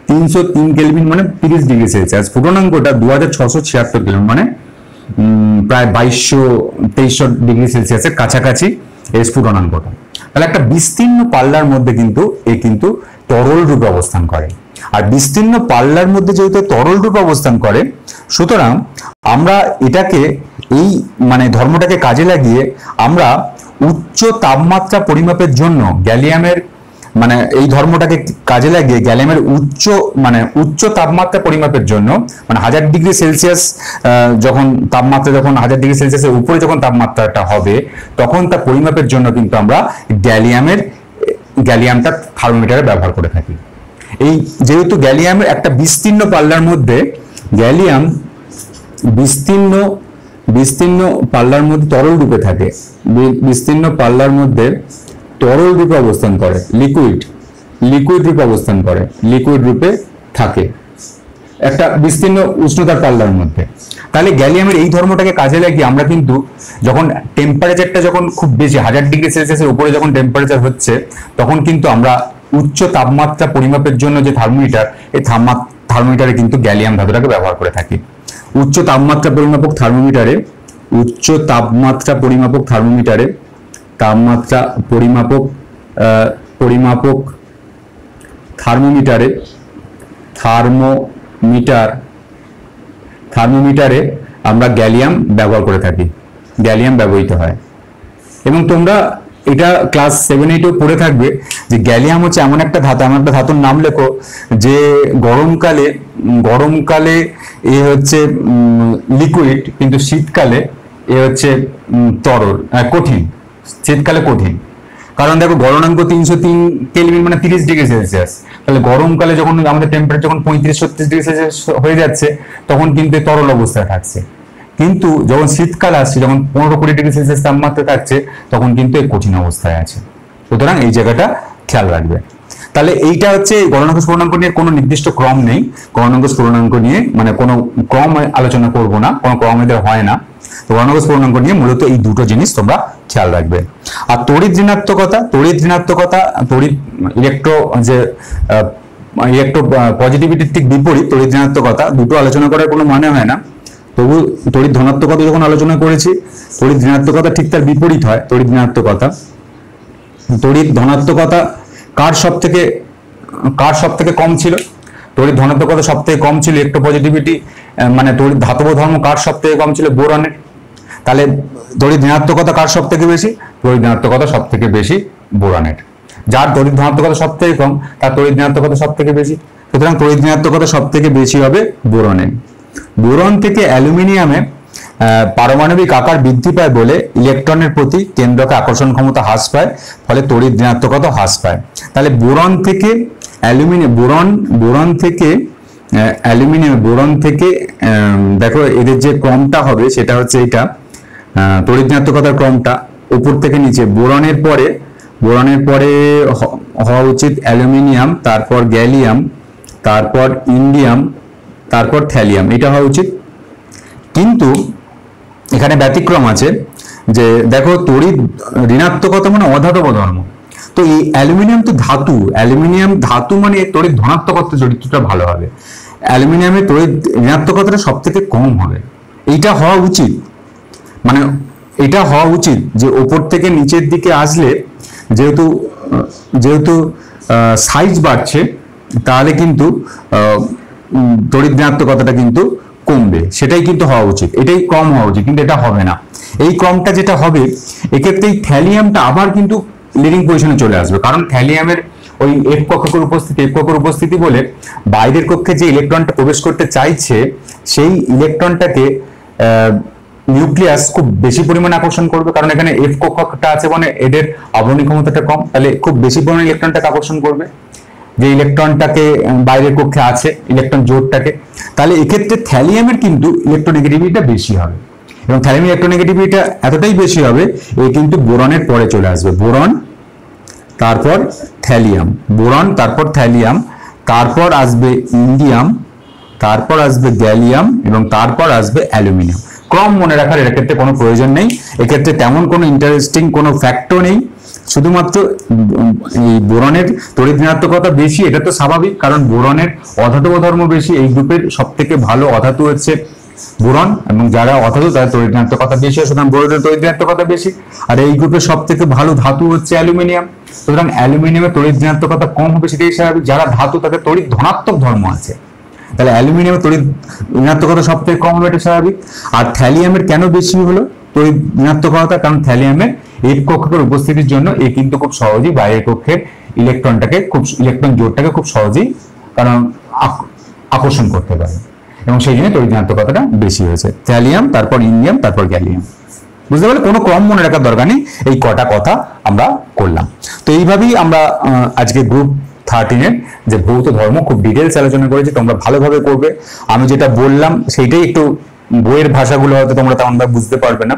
303 কেলভিন মানে 30 ডিগ্রি সেলসিয়াস, স্ফুটনাঙ্কটা 2676 কেলভিন মানে প্রায় 2200-2300 ডিগ্রি সেলসিয়াসের কাছাকাছি এই স্ফুটনাঙ্কটা। তাহলে একটা বিস্তীর্ণ পাল্লার মধ্যে কিন্তু তরল রূপে অবস্থান করে, আর বিস্তীর্ণ পাল্লার মধ্যে যেহেতু তরল রূপে অবস্থান করে, সুতরাং আমরা এটাকে এই মানে ধর্মটাকে কাজে লাগিয়ে আমরা উচ্চ তাপমাত্রা পরিমাপের জন্য গ্যালিয়ামের মানে এই ধর্মটাকে কাজে লাগিয়ে গ্যালিয়ামের উচ্চ তাপমাত্রা পরিমাপের জন্য মানে 1000 ডিগ্রি সেলসিয়াস যখন 1000 ডিগ্রি সেলসিয়াসের উপরে যখন তাপমাত্রাটা হবে তখন তা পরিমাপের জন্য কিন্তু আমরা গ্যালিয়ামটা থার্মোমিটারে ব্যবহার করে থাকি। এই যেহেতু গ্যালিয়ামের একটা বিস্তীর্ণ পাল্লার মধ্যে বিস্তীর্ণ পাল্লার মধ্যে তরল রূপে থাকে, বিস্তীর্ণ পাল্লার মধ্যে তরল রূপে অবস্থান করে, লিকুইড রূপে অবস্থান করে, লিকুইড রূপে থাকে একটা বিস্তীর্ণ উষ্ণতার পাল্লার মধ্যে। তাহলে গ্যালিয়ামের এই ধর্মটাকে কাজে লাগিয়ে আমরা কিন্তু যখন টেম্পারেচারটা যখন খুব বেশি 1000 ডিগ্রি সেলসিয়াসের উপরে যখন টেম্পারেচার হচ্ছে তখন কিন্তু আমরা উচ্চ তাপমাত্রা পরিমাপের জন্য যে থার্মোমিটার, এই থার্মোমিটারে কিন্তু গ্যালিয়াম ধাতুটাকে ব্যবহার করে থাকি। উচ্চ তাপমাত্রা পরিমাপক থার্মোমিটারে থার্মোমিটারে আমরা গ্যালিয়াম ব্যবহার করে থাকি, গ্যালিয়াম ব্যবহৃত হয়। এবং তোমরা এটা ক্লাস 7-8 পড়ে থাকবে যে গ্যালিয়াম হচ্ছে এমন একটা ধাতুর নাম লেখো যে গরমকালে এ হচ্ছে লিকুইড, কিন্তু শীতকালে এ হচ্ছে তরল, কঠিন, শীতকালে কঠিন। কারণ দেখো গলনাঙ্ক 303 কেলভিন মানে 30 ডিগ্রি সেলসিয়াস, তাহলে গরমকালে যখন আমাদের টেম্পারেচার যখন 35-36 ডিগ্রি সেলসিয়াস হয়ে যাচ্ছে তখন কিন্তু তরল অবস্থায় থাকছে, কিন্তু যখন শীতকাল আসছে যখন 15-20 ডিগ্রি সেলসিয়াস তাপমাত্রা থাকছে তখন কিন্তু এই কঠিন অবস্থায় আছে। সুতরাং এই জায়গাটা খেয়াল রাখবে। তাহলে এইটা হচ্ছে গলনাঙ্ক স্ফুটনাঙ্ক নিয়ে কোনো নির্দিষ্ট ক্রম নেই, গলনাঙ্ক স্ফুটনাঙ্ক নিয়ে মানে কোনো ক্রম আলোচনা করব না, কোনো ক্রম এদের হয় না। তো গলনাঙ্ক স্ফুটনাঙ্ক নিয়ে মূলত এই দুটো জিনিস তোমরা খেয়াল রাখবে। আর তড়িৎ ঋণাত্মকতা, তড়িৎ ইলেকট্রো পজিটিভিটির ঠিক বিপরীত তড়িৎ ঋণাত্মকতা, দুটো আলোচনা করার কোনো মানে হয় না। তবু তড়িৎ ধনাত্মকতা যখন আলোচনা করেছি, তড়িৎ ঋণাত্মকতা ঠিক তার বিপরীত হয় তড়িৎ ঋণাত্মকতা। তড়িৎ ধনাত্মকতা কার সব থেকে কম ছিল? তড়িৎ ধনাত্মকতা সব থেকে কম ছিল, ইলেকট্রোপজিটিভিটি মানে তড়িৎ ধাতব ধর্ম কার সব থেকে কম ছিল? বোরনের। তাহলে তড়িৎ ঋণাত্মকতা কার সব থেকে বেশি? তড়িৎ ঋণাত্মকতা সব থেকে বেশি বোরনের। যার তড়িৎ ধনাত্মকতা সব থেকে কম তার তড়িৎ ঋণাত্মকতা সব থেকে বেশি, সুতরাং তড়িৎ ঋণাত্মকতা সব থেকে বেশি হবে বোরনের। বোরন থেকে অ্যালুমিনিয়ামে পারমাণবিক আকার বৃদ্ধি পায় বলে ইলেকট্রনের প্রতি কেন্দ্রকে আকর্ষণ ক্ষমতা হ্রাস পায়, ফলে তড়িৎ ঋণাত্মকতা হ্রাস পায়। তাহলে বোরন থেকে দেখো এদের যে ক্রমটা হবে সেটা হচ্ছে এটা তড়িৎ ঋণাত্মকতার ক্রমটা উপর থেকে নিচে। বোরনের পরে বোরনের পরে হওয়া উচিত অ্যালুমিনিয়াম, তারপর গ্যালিয়াম, তারপর ইন্ডিয়াম, তারপর থ্যালিয়াম, এটা হওয়া উচিত। কিন্তু এখানে ব্যতিক্রম আছে যে দেখো তড়িৎ ঋণাত্মকতা মানে অধাতব ধর্ম, তো এই অ্যালুমিনিয়াম তো ধাতু, অ্যালুমিনিয়াম ধাতু মানে তড়িৎ ধনাত্মকতা চরিত্রটা ভালো হবে, অ্যালুমিনিয়ামের তড়িৎ ঋণাত্মকতাটা সব থেকে কম হবে। এইটা হওয়া উচিত, মানে এটা হওয়া উচিত যে ওপর থেকে নিচের দিকে আসলে যেহেতু যেহেতু সাইজ বাড়ছে তাহলে কিন্তু তড়িৎ ঋণাত্মকতাটা কিন্তু কমবে, সেটাই কিন্তু হওয়া উচিত, এটাই কম হওয়া উচিত, কিন্তু এটা হবে না। এই কমটা যেটা হবে এক্ষেত্রে এই থ্যালিয়ামটা আবার কিন্তু লিডিং পজিশনে চলে আসবে, কারণ থ্যালিয়ামের ওই এফ কক্ষের উপস্থিতি বলে বাইরের কক্ষে যে ইলেকট্রনটা প্রবেশ করতে চাইছে সেই ইলেকট্রনটাকে নিউক্লিয়াস খুব বেশি পরিমাণে আকর্ষণ করবে, কারণ এখানে এফ কক্ষটা আছে মানে এদের আবরণী ক্ষমতাটা কম, তাহলে খুব বেশি পরিমাণে ইলেকট্রনটাকে আকর্ষণ করবে যে ইলেকট্রনটাকে বাইরের কক্ষে আছে, ইলেকট্রন জোড়টাকে। তাহলে এক্ষেত্রে থ্যালিয়ামের কিন্তু ইলেকট্রোনেগেটিভিটিটা বেশি হবে, এবং থ্যালিয়ামের ইলেকট্রোনেগেটিভিটিটা এতটাই বেশি হবে এ কিন্তু বোরনের পরে চলে আসবে, বোরন তারপর থ্যালিয়াম, বোরন তারপর থ্যালিয়াম, তারপর আসবে ইন্ডিয়াম, তারপর আসবে গ্যালিয়াম এবং তারপর আসবে অ্যালুমিনিয়াম। ক্রম মনে রাখার এর ক্ষেত্রে কোনো প্রয়োজন নেই, এক্ষেত্রে তেমন কোনো ইন্টারেস্টিং কোনো ফ্যাক্টর নেই, শুধুমাত্র এই বোরনের তড়িৎ ঋণাত্মকতা বেশি, এটা তো স্বাভাবিক, কারণ বোরনের অধাতব ধর্ম বেশি, এই গ্রুপের সব থেকে ভালো অধাতু হচ্ছে বোরন, এবং যারা অধাতু তাদের তড়িৎ ঋণাত্মকতা বেশি, সুতরাং বোরনের তড়িৎ ঋণাত্মকতা বেশি। আর এই গ্রুপের সব থেকে ভালো ধাতু হচ্ছে অ্যালুমিনিয়াম, সুতরাং অ্যালুমিনিয়ামের তড়িৎ ঋণাত্মকতা কম হবে, সেটাই স্বাভাবিক। যারা ধাতু তাদের তড়িৎ ধনাত্মক ধর্ম আছে, তাহলে অ্যালুমিনিয়ামের তড়িৎ ঋণাত্মকতা সব থেকে কম হবে, এটা স্বাভাবিক। আর থ্যালিয়ামের কেন বেশি হলো তড়িৎ ঋণাত্মকতা, কারণ থ্যালিয়ামের এফ কক্ষের উপস্থিতির জন্য এ কিন্তু খুব সহজেই বাইরের কক্ষের ইলেকট্রন জোড়টাকে খুব সহজেই কারণ আকর্ষণ করতে পারে, এবং সেই জন্য তড়িৎ ঋণাত্মকতাটা বেশি হয়েছে। থ্যালিয়াম, তারপর ইন্ডিয়াম, তারপর গ্যালিয়াম। বুঝতে পারলে কোনো ক্রম মনে রাখার দরকার নেই, এই কটা কথা আমরা করলাম। তো এইভাবেই আমরা আজকে গ্রুপ 13-এর যে ভৌত ধর্ম খুব ডিটেলস আলোচনা করেছি, তোমরা ভালোভাবে করবে। আমি যেটা বললাম সেইটাই একটু, বইয়ের ভাষাগুলো হয়তো তোমরা তেমনভাবে বুঝতে পারবে না,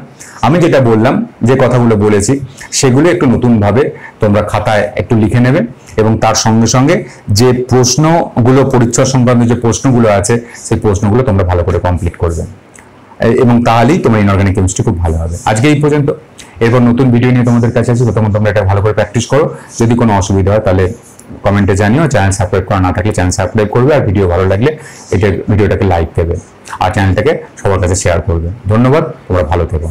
আমি যেটা বললাম যে কথাগুলো বলেছি সেগুলো একটু নতুন ভাবে তোমরা খাতায় একটু লিখে নেবে, এবং তার সঙ্গে সঙ্গে যে প্রশ্নগুলো পরিচ্ছদ সংক্রান্ত যে প্রশ্নগুলো আছে সেই প্রশ্নগুলো তোমরা ভালো করে কমপ্লিট করবে, এবং তাহলেই তোমার ইনঅর্গানিক কেমিস্ট্রি খুব ভালো হবে। আজকে এই পর্যন্ত, এরপর নতুন ভিডিও নিয়ে তোমাদের কাছে আসি, প্রথমে তোমরা এটা ভালো করে প্র্যাকটিস করো। যদি কোনো অসুবিধা হয় তাহলে কমেন্টে জানিও, চ্যানেল সাবস্ক্রাইব করা না থাকলে চ্যানেল সাবস্ক্রাইব করবে, আর ভিডিও ভালো লাগলে ভিডিওটাকে লাইক দেবে, আর চ্যানেলটাকে সবার কাছে শেয়ার করবে। ধন্যবাদ, তোমরা ভালো থেকো।